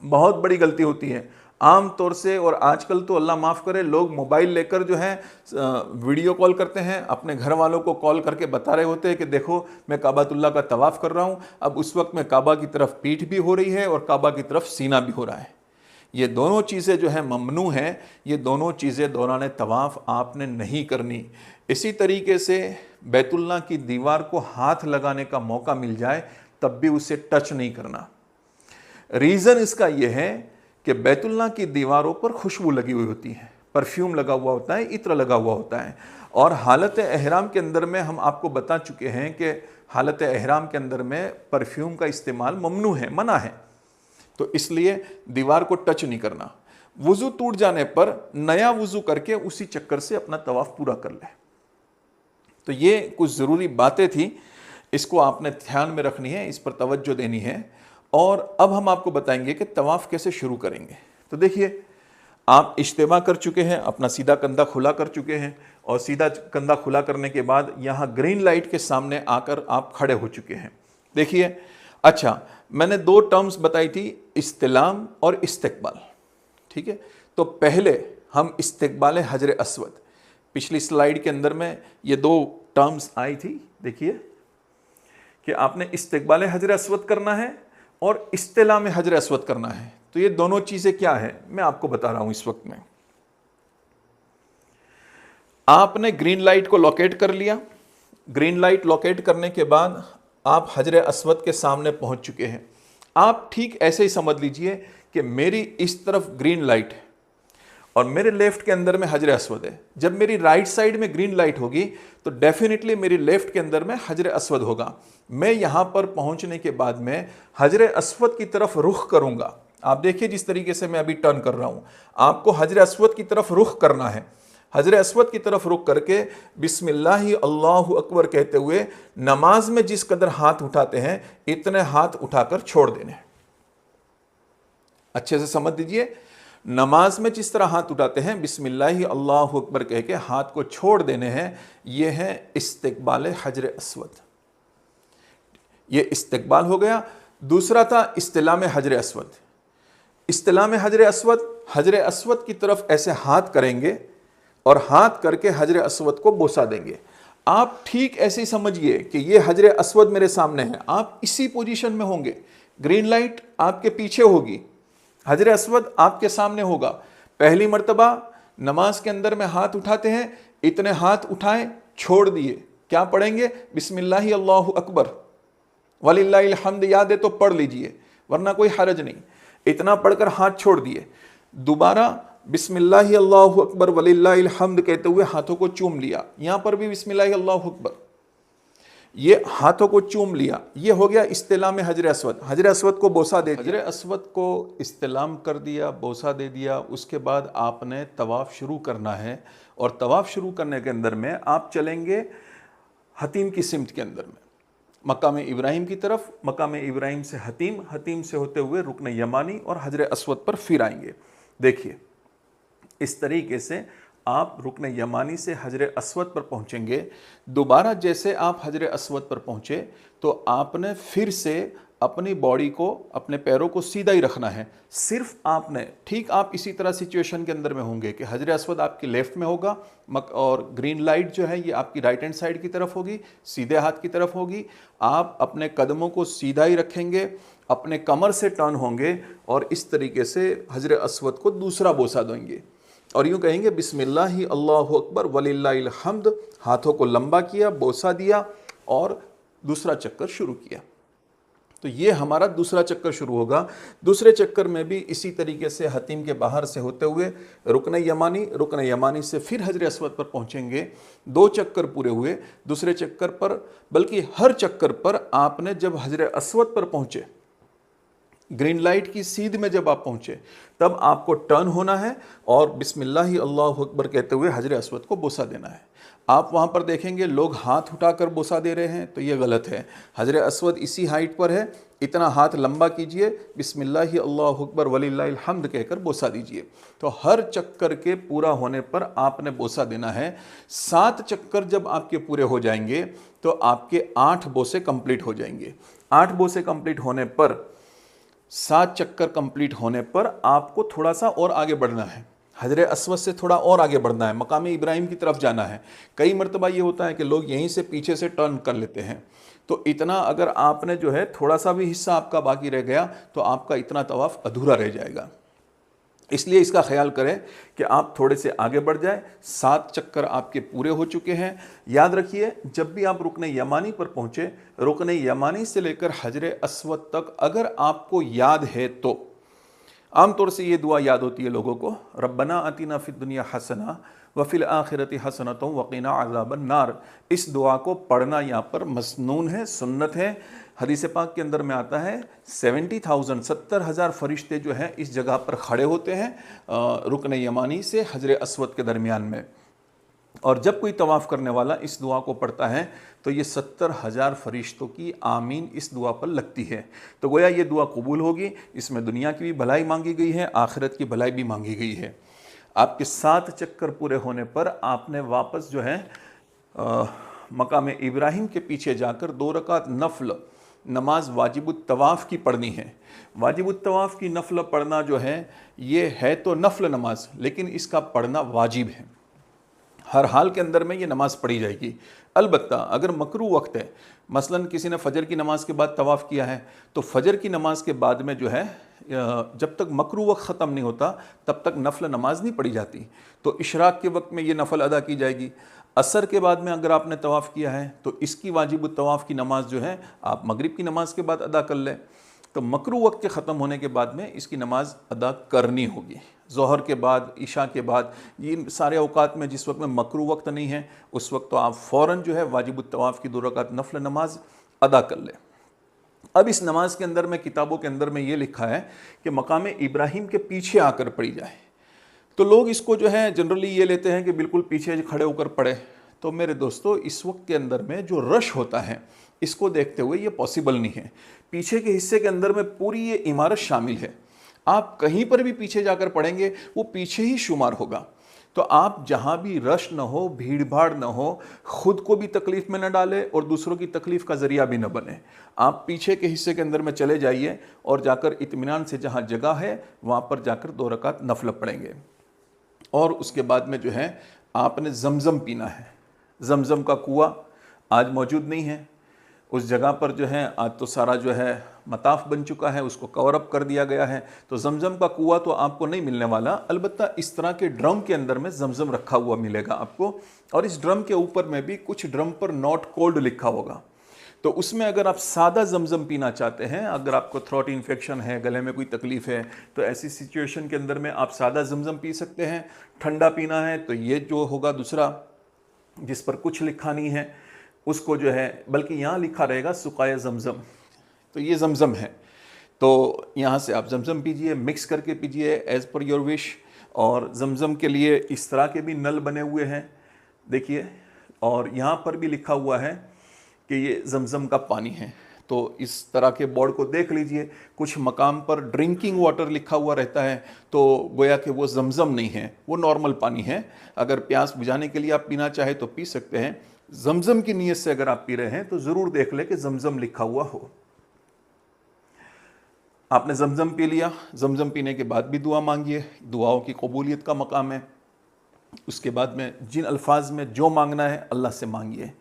बहुत बड़ी गलती होती है आम तौर से, और आजकल तो अल्लाह माफ़ करे लोग मोबाइल लेकर जो है वीडियो कॉल करते हैं, अपने घर वालों को कॉल करके बता रहे होते हैं कि देखो मैं काबातुल्लाह का तवाफ़ कर रहा हूँ। अब उस वक्त में काबा की तरफ पीठ भी हो रही है और काबा की तरफ सीना भी हो रहा है। ये दोनों चीज़ें जो है ममनू हैं, ये दोनों चीज़ें दौरान तवाफ़ आपने नहीं करनी। इसी तरीके से बैतुल्लाह की दीवार को हाथ लगाने का मौका मिल जाए तब भी उसे टच नहीं करना। रीज़न इसका यह है कि बैतुल्लाह की दीवारों पर खुशबू लगी हुई होती है, परफ्यूम लगा हुआ होता है, इत्र लगा हुआ होता है, और हालत एहराम के अंदर में हम आपको बता चुके हैं कि हालत एहराम के अंदर में परफ्यूम का इस्तेमाल ममनू है, मना है। तो इसलिए दीवार को टच नहीं करना। वुज़ू टूट जाने पर नया वुज़ू करके उसी चक्कर से अपना तवाफ़ पूरा कर ले। तो ये कुछ ज़रूरी बातें थी, इसको आपने ध्यान में रखनी है, इस पर तवज्जो देनी है। और अब हम आपको बताएंगे कि तवाफ़ कैसे शुरू करेंगे। तो देखिए, आप इज्तिमा कर चुके हैं, अपना सीधा कंधा खुला कर चुके हैं, और सीधा कंधा खुला करने के बाद यहाँ ग्रीन लाइट के सामने आकर आप खड़े हो चुके हैं। देखिए, अच्छा मैंने दो टर्म्स बताई थी, इस्तिलाम और इस्तिकबाल, ठीक है। तो पहले हम इस्तिकबाल हजर अस्वद, पिछली स्लाइड के अंदर में ये दो टर्म्स आई थी, देखिए कि आपने इस्तिकबाल हजर अस्वद करना है और इस्तिलाम हजर अस्वद करना है। तो ये दोनों चीज़ें क्या है मैं आपको बता रहा हूं इस वक्त में। आपने ग्रीन लाइट को लोकेट कर लिया। ग्रीन लाइट लोकेट करने के बाद आप हजर अस्वद के सामने पहुंच चुके हैं। आप ठीक ऐसे ही समझ लीजिए कि मेरी इस तरफ ग्रीन लाइट है और मेरे लेफ्ट के अंदर में हजर अस्वद है। जब मेरी राइट साइड में ग्रीन लाइट होगी तो डेफिनेटली मेरी लेफ्ट के अंदर में हजर अस्वद होगा। मैं यहां पर पहुंचने के बाद में हजर अस्वद की तरफ रुख करूंगा। आप देखिए जिस तरीके से मैं अभी टर्न कर रहा हूं, आपको हजर अस्वद की तरफ रुख करना है। हजर अस्वद की तरफ रुख करके बिस्मिल्लाहि अल्लाहु अकबर कहते हुए नमाज में जिस कदर हाथ उठाते हैं इतने हाथ उठाकर छोड़ देने। अच्छे से समझ दीजिए, नमाज में जिस तरह हाथ उठाते हैं बिस्मिल्लाहि अल्लाहु अकबर कह के हाथ को छोड़ देने हैं। यह है इस्तिकबाल हजर अस्वद। यह इस्तिकबाल हो गया। दूसरा था इस्तिलाम हजर अस्वद। इस्तिलाम हजर अस्वद, हजर अस्वद की तरफ ऐसे हाथ करेंगे और हाथ करके हजर अस्वद को बोसा देंगे। आप ठीक ऐसे ही समझिए कि ये हजर अस्वद मेरे सामने है, आप इसी पोजीशन में होंगे। ग्रीन लाइट आपके पीछे होगी, हजर अस्वद आपके सामने होगा। पहली मर्तबा नमाज के अंदर में हाथ उठाते हैं, इतने हाथ उठाएं, छोड़ दिए। क्या पढ़ेंगे? बिस्मिल्लाहि अल्लाहु अकबर वलिल्लाहिल हम्द। याद है तो पढ़ लीजिए, वरना कोई हरज नहीं। इतना पढ़कर हाथ छोड़ दिए। दोबारा बिस्मिल्लाहि अल्लाहु अकबर वलिल्लाहिल हम्द कहते हुए हाथों को चूम लिया। यहां पर भी बिस्मिल्लाहि अल्लाहु अकबर, ये हाथों को चूम लिया। ये हो गया इस्तिलाम हजर अस्वद। हजर अस्वद को बोसा दे दिया। हजर अस्वद को इस्तिलाम कर दिया, बोसा दे दिया। उसके बाद आपने तवाफ़ शुरू करना है, और तवाफ़ शुरू करने के अंदर में आप चलेंगे हतीम की सिमत के अंदर में, मकाम इब्राहिम की तरफ। मकाम इब्राहिम से हतीम, हतीम से होते हुए रुकन यमानी और हजर अस्वद पर फिर आएंगे। देखिए इस तरीके से आप रुकन यमानी से हजर अस्वद पर पहुंचेंगे। दोबारा जैसे आप हजर अस्वद पर पहुंचे तो आपने फिर से अपनी बॉडी को, अपने पैरों को सीधा ही रखना है। सिर्फ आपने, ठीक आप इसी तरह सिचुएशन के अंदर में होंगे कि हजर अस्वद आपकी लेफ्ट में होगा और ग्रीन लाइट जो है ये आपकी राइट हैंड साइड की तरफ होगी, सीधे हाथ की तरफ होगी। आप अपने कदमों को सीधा ही रखेंगे, अपने कमर से टर्न होंगे और इस तरीके से हजर अस्वद को दूसरा बोसा देंगे और यूँ कहेंगे बिस्मिल्लाहि अल्लाहु अकबर वलिल्लाहिल हम्द। हाथों को लंबा किया, बोसा दिया और दूसरा चक्कर शुरू किया। तो ये हमारा दूसरा चक्कर शुरू होगा। दूसरे चक्कर में भी इसी तरीके से हतीम के बाहर से होते हुए रुकन यमानी, रुकन यमानी से फिर हजर अस्वद पर पहुंचेंगे। 2 चक्कर पूरे हुए। दूसरे चक्कर पर, बल्कि हर चक्कर पर आपने जब हजर अस्वद पर पहुंचे, ग्रीन लाइट की सीध में जब आप पहुंचे, तब आपको टर्न होना है और बिस्मिल्लाहि अल्लाहु अकबर कहते हुए हजर अस्वद को बोसा देना है। आप वहाँ पर देखेंगे लोग हाथ उठाकर बोसा दे रहे हैं, तो ये गलत है। हजर अस्वद इसी हाइट पर है, इतना हाथ लंबा कीजिए, बिस्मिल्लाह अल्लाहु अकबर वलिल्लाहिल हम्द कहकर बोसा दीजिए। तो हर चक्कर के पूरा होने पर आपने बोसा देना है। 7 चक्कर जब आपके पूरे हो जाएंगे तो आपके 8 बोसे कंप्लीट हो जाएंगे। 8 बोसे कंप्लीट होने पर, 7 चक्कर कंप्लीट होने पर आपको थोड़ा सा और आगे बढ़ना है, हजर अस्वद से थोड़ा और आगे बढ़ना है, मकाम इब्राहिम की तरफ जाना है। कई मरतबा ये होता है कि लोग यहीं से पीछे से टर्न कर लेते हैं, तो इतना अगर आपने जो है थोड़ा सा भी हिस्सा आपका बाकी रह गया तो आपका इतना तवाफ़ अधूरा रह जाएगा। इसलिए इसका ख्याल करें कि आप थोड़े से आगे बढ़ जाए। 7 चक्कर आपके पूरे हो चुके हैं। याद रखिए, जब भी आप रुकने यमानी पर पहुँचे, रुकने यमानी से लेकर हजर अस्वद तक अगर आपको याद है तो आमतौर से ये दुआ याद होती है लोगों को, रब्बना आतिना फिद दुनिया हसना व फिल आखिरति हसनतुम वक़िना अज़ाबन नार। इस दुआ को पढ़ना यहाँ पर मसनून है, सुन्नत है। हदीस पाक के अंदर में आता है 70,000 फरिश्ते जो हैं इस जगह पर खड़े होते हैं रुकन यमानी से हजर अस्वद के दरमियान में, और जब कोई तवाफ़ करने वाला इस दुआ को पढ़ता है तो ये 70,000 फरिश्तों की आमीन इस दुआ पर लगती है। तो गोया ये दुआ कबूल होगी। इसमें दुनिया की भी भलाई मांगी गई है, आखिरत की भलाई भी मांगी गई है। आपके 7 चक्कर पूरे होने पर आपने वापस जो है मकाम इब्राहिम के पीछे जाकर 2 रकात नफल नमाज वाजिबुत तवाफ़ की पढ़नी है। वाजिबुत तवाफ़ की नफल पढ़ना जो है ये है तो नफल नमाज, लेकिन इसका पढ़ना वाजिब है। हर हाल के अंदर में ये नमाज़ पढ़ी जाएगी। अलबत्ता अगर मकरू वक्त है, मसलन किसी ने फ़जर की नमाज़ के बाद तवाफ़ किया है, तो फ़जर की नमाज़ के बाद में जो है जब तक मकरू वक्त ख़त्म नहीं होता तब तक नफल नमाज नहीं पढ़ी जाती, तो इशराक के वक्त में ये नफल अदा की जाएगी। असर के बाद में अगर आपने तवाफ़ किया है तो इसकी वाजिब तवाफ़ की नमाज़ जो है आप मगरिब की नमाज़ के बाद अदा कर लें, तो मकरू वक्त के ख़त्म होने के बाद में इसकी नमाज़ अदा करनी होगी। ज़ोहर के बाद, इशा के बाद, ये सारे औकात में जिस वक्त में मकरू वक्त नहीं है उस वक्त तो आप फ़ौरन जो है वाजिब तवाफ़ की 2 रकात नफल नमाज अदा कर लें। अब इस नमाज के अंदर में किताबों के अंदर में ये लिखा है कि मकाम इब्राहिम के पीछे आकर पढ़ी जाए, तो लोग इसको जो है जनरली ये लेते हैं कि बिल्कुल पीछे खड़े होकर पढ़े। तो मेरे दोस्तों, इस वक्त के अंदर में जो रश होता है इसको देखते हुए ये पॉसिबल नहीं है। पीछे के हिस्से के अंदर में पूरी ये इमारत शामिल है, आप कहीं पर भी पीछे जाकर पढ़ेंगे वो पीछे ही शुमार होगा। तो आप जहाँ भी रश न हो, भीड़ भाड़ न हो, खुद को भी तकलीफ़ में न डालें और दूसरों की तकलीफ़ का ज़रिया भी न बने। आप पीछे के हिस्से के अंदर में चले जाइए और जाकर इत्मीनान से जहाँ जगह है वहाँ पर जाकर 2 रकात नफल पढ़ेंगे। और उसके बाद में जो है आपने जमज़म पीना है। जमज़म का कुआं आज मौजूद नहीं है उस जगह पर, जो है आज तो सारा जो है मताफ़ बन चुका है, उसको कवर अप कर दिया गया है, तो जमज़म का कुआं तो आपको नहीं मिलने वाला। अलबत्ता इस तरह के ड्रम के अंदर में जमज़म रखा हुआ मिलेगा आपको, और इस ड्रम के ऊपर में भी कुछ ड्रम पर नॉट कोल्ड लिखा होगा। तो उसमें अगर आप सादा जमज़म पीना चाहते हैं, अगर आपको थ्रोट इन्फेक्शन है, गले में कोई तकलीफ़ है, तो ऐसी सिचुएशन के अंदर में आप सादा जमज़म पी सकते हैं। ठंडा पीना है तो ये जो होगा दूसरा, जिस पर कुछ लिखा नहीं है उसको जो है, बल्कि यहाँ लिखा रहेगा सुकाए ज़मज़म, तो ये ज़मज़म है। तो यहाँ से आप ज़मज़म पीजिए, मिक्स करके पीजिए एज़ पर योर विश। और ज़मज़म के लिए इस तरह के भी नल बने हुए हैं देखिए, और यहाँ पर भी लिखा हुआ है कि ये ज़मज़म का पानी है। तो इस तरह के बोर्ड को देख लीजिए, कुछ मकाम पर ड्रिंकिंग वाटर लिखा हुआ रहता है, तो गोया कि वो ज़मज़म नहीं है, वो नॉर्मल पानी है। अगर प्यास बुझाने के लिए आप पीना चाहे तो पी सकते हैं। ज़मज़म की नीयत से अगर आप पी रहे हैं तो ज़रूर देख लें कि ज़मज़म लिखा हुआ हो। आपने ज़मज़म पी लिया, ज़मज़म पीने के बाद भी दुआ मांगिए, दुआओं की कबूलियत का मकाम है। उसके बाद में जिन अल्फाज में जो मांगना है अल्लाह से मांगिए।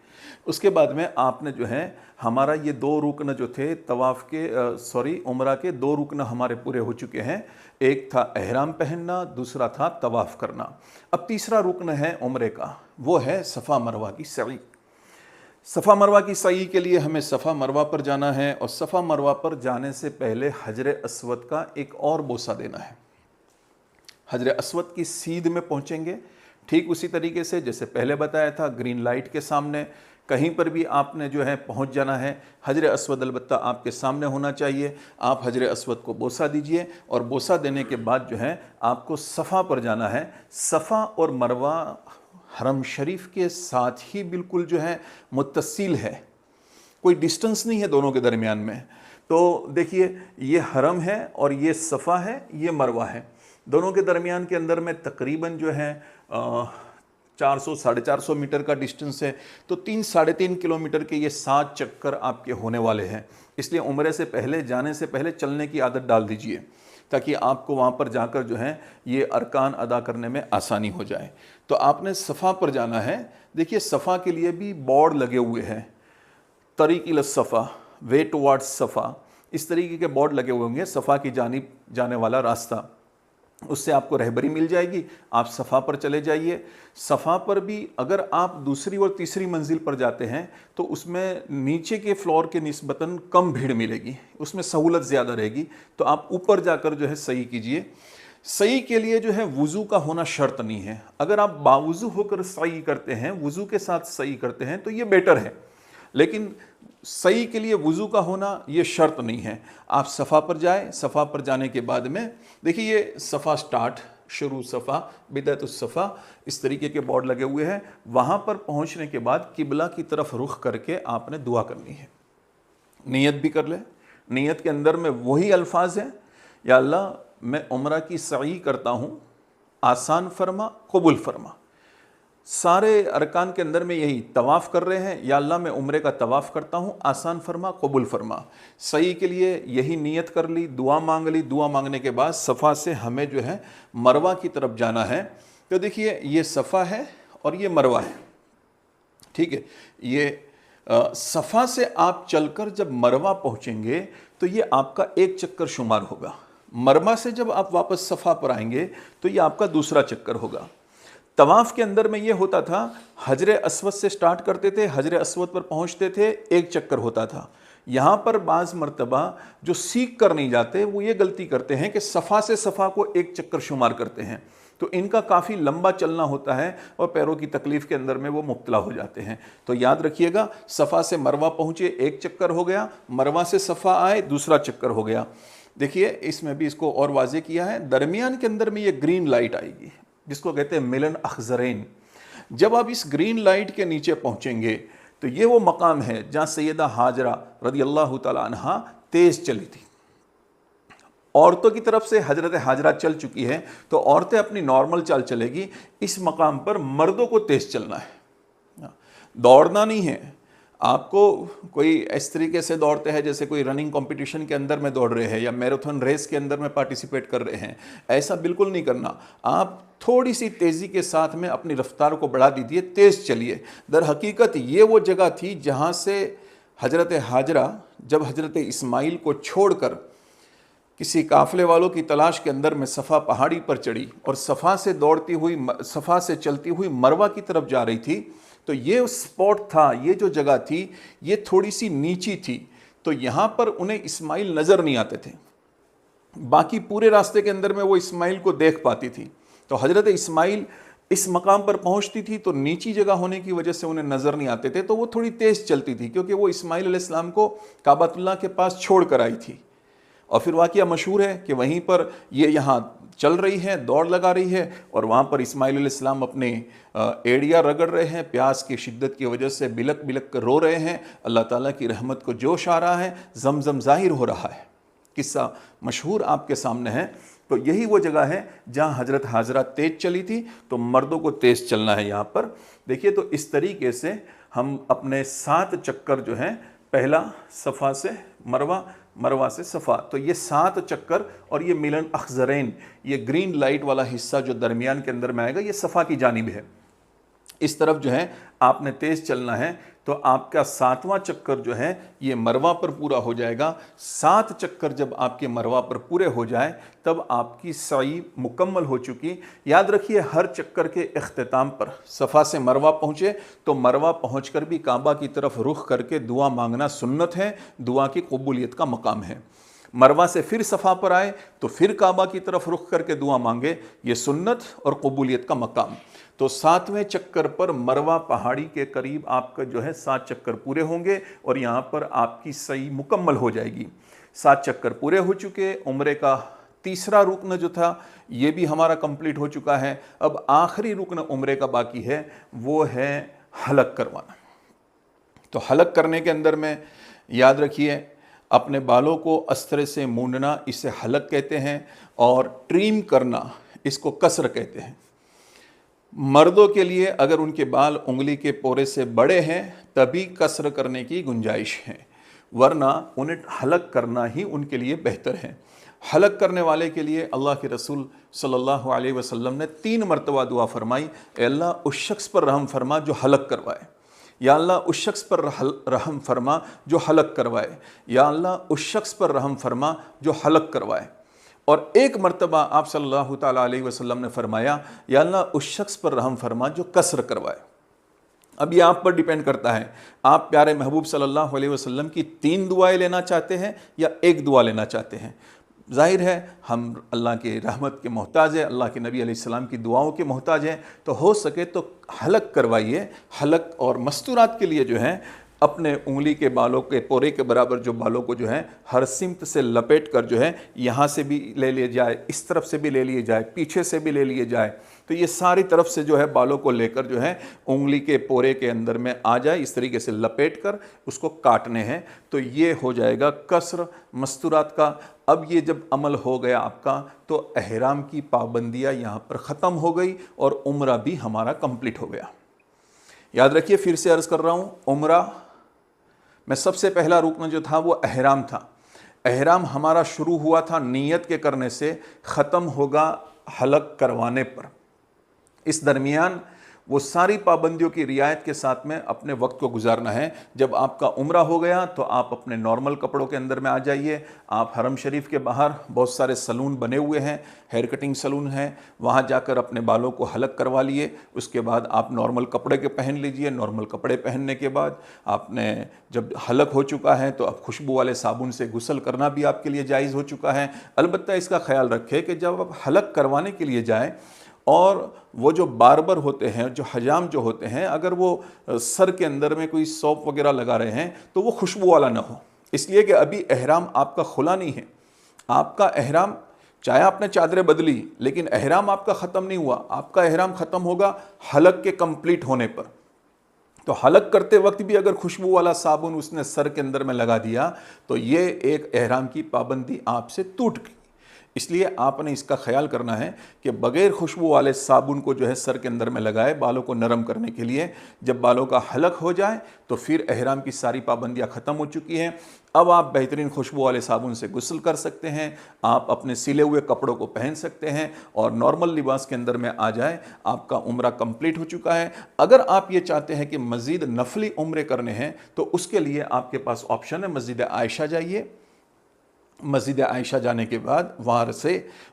उसके बाद में आपने जो है, हमारा ये 2 रुकन जो थे तवाफ़ के उम्रा के 2 रुकन हमारे पूरे हो चुके हैं। एक था एहराम पहनना, दूसरा था तवाफ़ करना। अब तीसरा रुकन है उम्रे का, वो है सफ़ा मरवा की सई। सफ़ा मरवा की सई के लिए हमें सफ़ा मरवा पर जाना है, और सफ़ा मरवा पर जाने से पहले हजर अस्वद का एक और बोसा देना है। हजर अस्वद की सीध में पहुँचेंगे, ठीक उसी तरीके से जैसे पहले बताया था, ग्रीन लाइट के सामने कहीं पर भी आपने जो है पहुंच जाना है। हजर अस्वद अलबत्ता आपके सामने होना चाहिए। आप हजर अस्वद को बोसा दीजिए, और बोसा देने के बाद जो है आपको सफ़ा पर जाना है। सफ़ा और मरवा हरम शरीफ के साथ ही बिल्कुल जो है मुत्तसिल है, कोई डिस्टेंस नहीं है दोनों के दरमियान में। तो देखिए ये हरम है और ये सफ़ा है, ये मरवा है, दोनों के दरमियान के अंदर में तकरीबन जो है 400 450 मीटर का डिस्टेंस है। तो 3-3.5 किलोमीटर के ये 7 चक्कर आपके होने वाले हैं। इसलिए उम्रे से पहले, जाने से पहले चलने की आदत डाल दीजिए, ताकि आपको वहाँ पर जाकर जो है ये अरकान अदा करने में आसानी हो जाए। तो आपने सफ़ा पर जाना है। देखिए सफ़ा के लिए भी बोर्ड लगे हुए हैं, तरीक़ इला सफ़ा, वे टुवार्ड्स सफ़ा, इस तरीके के बोर्ड लगे हुए होंगे। सफ़ा की जानिब जाने वाला रास्ता, उससे आपको रहबरी मिल जाएगी, आप सफ़ा पर चले जाइए। सफ़ा पर भी अगर आप दूसरी और तीसरी मंजिल पर जाते हैं तो उसमें नीचे के फ्लोर के निस्बतन कम भीड़ मिलेगी, उसमें सहूलत ज़्यादा रहेगी। तो आप ऊपर जाकर जो है सही कीजिए। सही के लिए जो है वज़ू का होना शर्त नहीं है। अगर आप बावज़ू होकर सही करते हैं, वज़ू के साथ सही करते हैं तो ये बेटर है, लेकिन सही के लिए वज़ू का होना ये शर्त नहीं है। आप सफ़ा पर जाए, सफ़ा पर जाने के बाद में देखिए ये सफ़ा स्टार्ट, शुरू सफ़ा, बिदअतुस सफ़ा, इस तरीके के बोर्ड लगे हुए हैं। वहाँ पर पहुँचने के बाद किबला की तरफ रुख करके आपने दुआ करनी है, नियत भी कर ले। नियत के अंदर में वही अल्फाज हैं, या अल्लाह मैं उम्रा की सई करता हूँ, आसान फरमा, कबूल फरमा। सारे अरकान के अंदर में यही तवाफ़ कर रहे हैं, या अल्लाह मैं उम्रे का तवाफ़ करता हूँ, आसान फरमा, कबूल फरमा। सही के लिए यही नियत कर ली, दुआ मांग ली। दुआ मांगने के बाद सफ़ा से हमें जो है मरवा की तरफ जाना है। तो देखिए ये सफ़ा है और ये मरवा है, ठीक है। ये सफ़ा से आप चलकर जब मरवा पहुँचेंगे तो ये आपका एक चक्कर शुमार होगा। मरवा से जब आप वापस सफ़ा पर आएंगे तो ये आपका दूसरा चक्कर होगा। तवाफ़ के अंदर में ये होता था, हजर अस्वद से स्टार्ट करते थे, हजर अस्वद पर पहुंचते थे, एक चक्कर होता था। यहाँ पर बाज़ मरतबा जो सीख कर नहीं जाते वो ये गलती करते हैं कि सफ़ा से सफ़ा को एक चक्कर शुमार करते हैं, तो इनका काफ़ी लंबा चलना होता है और पैरों की तकलीफ़ के अंदर में वो मुब्तला हो जाते हैं। तो याद रखिएगा, सफ़ा से मरवा पहुँचे एक चक्कर हो गया, मरवा से सफ़ा आए दूसरा चक्कर हो गया। देखिए इसमें भी इसको और वाज़े किया है, दरमियान के अंदर में ये ग्रीन लाइट आएगी जिसको कहते हैं मिलन अखजरैन। जब आप इस ग्रीन लाइट के नीचे पहुंचेंगे तो ये वो मकाम है जहां सैयदा हाजरा रदियल्लाहु ताला अन्हा तेज चली थी। औरतों की तरफ से हजरत हाजरा चल चुकी है तो औरतें अपनी नॉर्मल चाल चलेगी। इस मकाम पर मर्दों को तेज चलना है, दौड़ना नहीं है। आपको कोई इस तरीके से दौड़ते हैं जैसे कोई रनिंग कंपटीशन के अंदर में दौड़ रहे हैं या मैराथन रेस के अंदर में पार्टिसिपेट कर रहे हैं, ऐसा बिल्कुल नहीं करना। आप थोड़ी सी तेज़ी के साथ में अपनी रफ्तार को बढ़ा दीजिए, तेज़ चलिए। दर हकीकत ये वो जगह थी जहाँ से हजरत हाजरा जब हजरत इस्माइल को छोड़कर किसी काफ़िले वालों की तलाश के अंदर में सफ़ा पहाड़ी पर चढ़ी और सफ़ा से दौड़ती हुई, सफ़ा से चलती हुई मरवा की तरफ जा रही थी, तो ये स्पॉट था, ये जो जगह थी ये थोड़ी सी नीची थी। तो यहाँ पर उन्हें इस्माइल नज़र नहीं आते थे, बाकी पूरे रास्ते के अंदर में वो इस्माइल को देख पाती थी। तो हजरत इस्माइल इस मकाम पर पहुँचती थी तो नीची जगह होने की वजह से उन्हें नज़र नहीं आते थे, तो वो थोड़ी तेज़ चलती थी क्योंकि वो इस्माइल अलैहिस्सलाम को काबतुल्लाह के पास छोड़ कर आई थी। और फिर वाक़या मशहूर है कि वहीं पर ये यहाँ चल रही है, दौड़ लगा रही है और वहाँ पर इस्माइल अलैहिस्सलाम अपने एड़िया रगड़ रहे हैं, प्यास की शिद्दत की वजह से बिलक बिलक कर रो रहे हैं। अल्लाह ताला की रहमत को जोश आ रहा है, ज़मज़म ज़ाहिर हो रहा है। किस्सा मशहूर आपके सामने है। तो यही वो जगह है जहाँ हज़रत हाजरा तेज़ चली थी, तो मर्दों को तेज़ चलना है यहाँ पर। देखिए तो इस तरीके से हम अपने 7 चक्कर जो हैं, पहला सफ़ा से मरवा, मरवा से सफ़ा, तो ये 7 चक्कर और ये मिलन अखजरैन, ये ग्रीन लाइट वाला हिस्सा जो दरमियान के अंदर में आएगा ये सफ़ा की जानिब है। इस तरफ जो है आपने तेज़ चलना है, तो आपका 7वां चक्कर जो है ये मरवा पर पूरा हो जाएगा। 7 चक्कर जब आपके मरवा पर पूरे हो जाए तब आपकी सई मुकम्मल हो चुकी। याद रखिए हर चक्कर के इख्तिताम पर सफ़ा से मरवा पहुँचे तो मरवा पहुँचकर भी काबा की तरफ रुख करके दुआ मांगना सुन्नत है, दुआ की कबूलियत का मकाम है। मरवा से फिर सफ़ा पर आए तो फिर काबा की तरफ रुख करके दुआ मांगे, ये सुन्नत और कबूलियत का मकाम। तो 7वें चक्कर पर मरवा पहाड़ी के करीब आपका जो है 7 चक्कर पूरे होंगे और यहाँ पर आपकी सही मुकम्मल हो जाएगी। 7 चक्कर पूरे हो चुके, उम्रे का तीसरा रुकन जो था ये भी हमारा कंप्लीट हो चुका है। अब आखिरी रुकन उम्रे का बाकी है, वो है हलक करवाना। तो हलक करने के अंदर में याद रखिए, अपने बालों को अस्तर से मूंदना इसे हलक कहते हैं, और ट्रिम करना इसको कसर कहते हैं। मर्दों के लिए अगर उनके बाल उंगली के पोरे से बड़े हैं तभी कसर करने की गुंजाइश है, वरना उन्हें हलक करना ही उनके लिए बेहतर है। हलक करने वाले के लिए अल्लाह के रसूल सल्लल्लाहु अलैहि वसल्लम ने 3 मरतबा दुआ फरमाई, अल्लाह उस शख्स पर रहम फरमा जो हलक करवाए, या अल्लाह उस शख्स पर रहम फरमा जो हलक करवाए, या अल्लाह उस शख्स पर रहम फरमा जो हलक करवाए। और 1 मरतबा आप सल्लल्लाहु ताला अलैहि वसल्लम ने फरमाया, या अल्लाह उस शख्स पर रहम फरमा जो कसर करवाए। अब ये आप पर डिपेंड करता है, आप प्यारे महबूब सल्लल्लाहु अलैहि वसल्लम की 3 दुआएं लेना चाहते हैं या 1 दुआ लेना चाहते हैं। जाहिर है हम अल्लाह के रहमत के मोहताज हैं, अल्लाह के नबी अलैहिस्सलाम की दुआओं के मोहताज हैं, तो हो सके तो हलक करवाइए। हलक और मस्तूरात के लिए जो है अपने उंगली के बालों के पोरे के बराबर जो बालों को जो है हर सिमत से लपेट कर जो है यहाँ से भी ले लिए जाए, इस तरफ से भी ले लिए जाए, पीछे से भी ले लिए जाए, तो ये सारी तरफ से जो है बालों को लेकर जो है उंगली के पोरे के अंदर में आ जाए, इस तरीके से लपेट कर उसको काटने हैं। तो ये हो जाएगा कसर मस्तूरात का। अब ये जब अमल हो गया आपका, तो एहराम की पाबंदियाँ यहाँ पर ख़त्म हो गई और उम्रा भी हमारा कंप्लीट हो गया। याद रखिए, फिर से अर्ज़ कर रहा हूँ, उम्रा में सबसे पहला रुकन जो था वो अहराम था। अहराम हमारा शुरू हुआ था नीयत के करने से, ख़त्म होगा हलक करवाने पर। इस दरमियान वो सारी पाबंदियों की रियायत के साथ में अपने वक्त को गुजारना है। जब आपका उम्रा हो गया तो आप अपने नॉर्मल कपड़ों के अंदर में आ जाइए। आप हरम शरीफ के बाहर बहुत सारे सलून बने हुए हैं, हेयर कटिंग सलून हैं, वहाँ जाकर अपने बालों को हलक करवा लिए। उसके बाद आप नॉर्मल कपड़े के पहन लीजिए। नॉर्मल कपड़े पहनने के बाद आपने जब हलक हो चुका है तो अब खुशबू वाले साबुन से गुस्ल करना भी आपके लिए जायज़ हो चुका है। अलबत्ता इसका ख्याल रखें कि जब आप हलक करवाने के लिए जाएँ और वो जो बार्बर होते हैं, जो हजाम जो होते हैं, अगर वो सर के अंदर में कोई सौंफ वगैरह लगा रहे हैं तो वो खुशबू वाला ना हो, इसलिए कि अभी एहराम आपका खुला नहीं है। आपका एहराम, चाहे आपने चादरें बदली, लेकिन एहराम आपका ख़त्म नहीं हुआ। आपका एहराम ख़त्म होगा हलक के कंप्लीट होने पर। तो हलक करते वक्त भी अगर खुशबू वाला साबुन उसने सर के अंदर में लगा दिया तो ये एक एहराम की पाबंदी आपसे टूट गई। इसलिए आपने इसका ख्याल करना है कि बग़ैर खुशबू वाले साबुन को जो है सर के अंदर में लगाए, बालों को नरम करने के लिए। जब बालों का हलक हो जाए तो फिर एहराम की सारी पाबंदियां ख़त्म हो चुकी हैं। अब आप बेहतरीन खुशबू वाले साबुन से गुस्ल कर सकते हैं, आप अपने सिले हुए कपड़ों को पहन सकते हैं और नॉर्मल लिबास के अंदर में आ जाए। आपका उम्रा कंप्लीट हो चुका है। अगर आप ये चाहते हैं कि मज़ीद नफली उम्रे करने हैं तो उसके लिए आपके पास ऑप्शन है, मस्जिद आयशा जाइए। मस्जिद आयशा जाने के बाद वहाँ से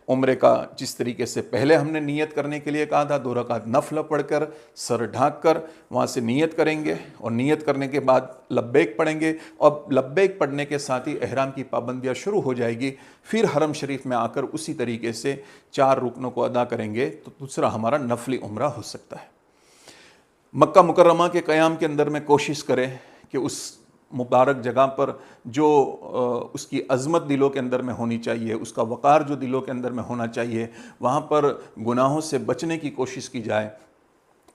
उम्रे का जिस तरीके से पहले हमने नियत करने के लिए कहा था, 2 रकात नफल पढ़कर सर ढाँक कर वहाँ से नियत करेंगे और नियत करने के बाद लब्बैक पढ़ेंगे और लब्बैक पढ़ने के साथ ही एहराम की पाबंदियाँ शुरू हो जाएगी। फिर हरम शरीफ में आकर उसी तरीके से 4 रुकनों को अदा करेंगे तो दूसरा हमारा नफली उम्रा हो सकता है। मक्का मुकर्रमा के क़याम के अंदर में कोशिश करें कि उस मुबारक जगह पर जो उसकी अज़मत दिलों के अंदर में होनी चाहिए, उसका वक़ार जो दिलों के अंदर में होना चाहिए, वहाँ पर गुनाहों से बचने की कोशिश की जाए।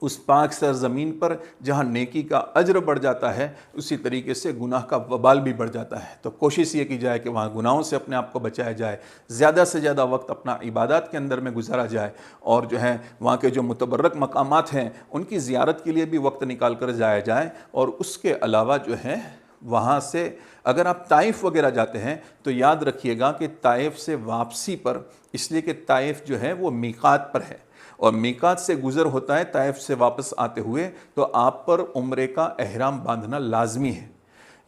उस पाक सरज़मीन पर जहाँ नेकी का अज्र बढ़ जाता है, उसी तरीके से गुनाह का वबाल भी बढ़ जाता है। तो कोशिश ये की जाए कि वहाँ गुनाहों से अपने आप को बचाया जाए, ज़्यादा से ज़्यादा वक्त अपना इबादत के अंदर में गुजारा जाए और जो है वहाँ के जो मुतबर्रक मकामात हैं उनकी ज़ियारत के लिए भी वक्त निकाल कर जाया जाए। और उसके अलावा जो है वहाँ से अगर आप ताइफ वगैरह जाते हैं तो याद रखिएगा कि ताइफ से वापसी पर, इसलिए कि ताइफ जो है वो मीकात पर है और मीकात से गुज़र होता है ताइफ से वापस आते हुए, तो आप पर उम्रे का एहराम बांधना लाजमी है।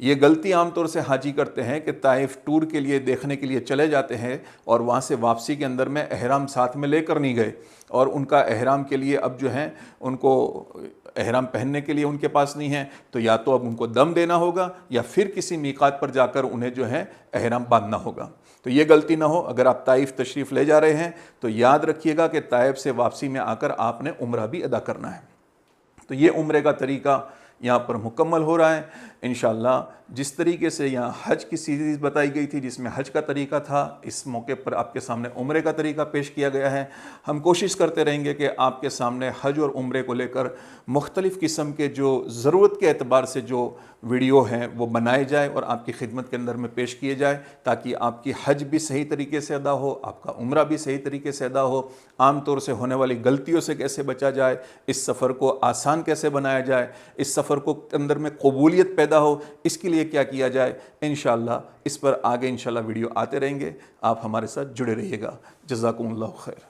ये गलती आमतौर से हाजी करते हैं कि ताइफ टूर के लिए देखने के लिए चले जाते हैं और वहाँ से वापसी के अंदर में एहराम साथ में लेकर नहीं गए और उनका एहराम के लिए अब जो है उनको एहराम पहनने के लिए उनके पास नहीं है, तो या तो अब उनको दम देना होगा या फिर किसी मीकात पर जाकर उन्हें जो है एहराम बांधना होगा। तो ये गलती ना हो। अगर आप ताइफ तशरीफ़ ले जा रहे हैं तो याद रखिएगा कि ताइफ से वापसी में आकर आपने उम्रा भी अदा करना है। तो ये उम्रे का तरीका यहाँ पर मुकम्मल हो रहा है। इंशाअल्लाह जिस तरीके से यहाँ हज की सीरीज़ बताई गई थी, जिसमें हज का तरीका था, इस मौके पर आपके सामने उम्रे का तरीका पेश किया गया है। हम कोशिश करते रहेंगे कि आपके सामने हज और उम्रे को लेकर मुख्तलिफ़ किस्म के जो ज़रूरत के एतबार से जो वीडियो हैं वो बनाए जाए और आपकी खिदमत के अंदर में पेश किए जाए, ताकि आपकी हज भी सही तरीके से अदा हो, आपका उम्रा भी सही तरीके से अदा हो। आम तौर से होने वाली गलतियों से कैसे बचा जाए, इस सफ़र को आसान कैसे बनाया जाए, इस सफ़र को अंदर में कबूलियत पैदा हो, इसके लिए क्या किया जाए, इंशाअल्लाह इस पर आगे इंशाअल्लाह वीडियो आते रहेंगे। आप हमारे साथ जुड़े रहिएगा। जज़ाकुमुल्लाहु खैर।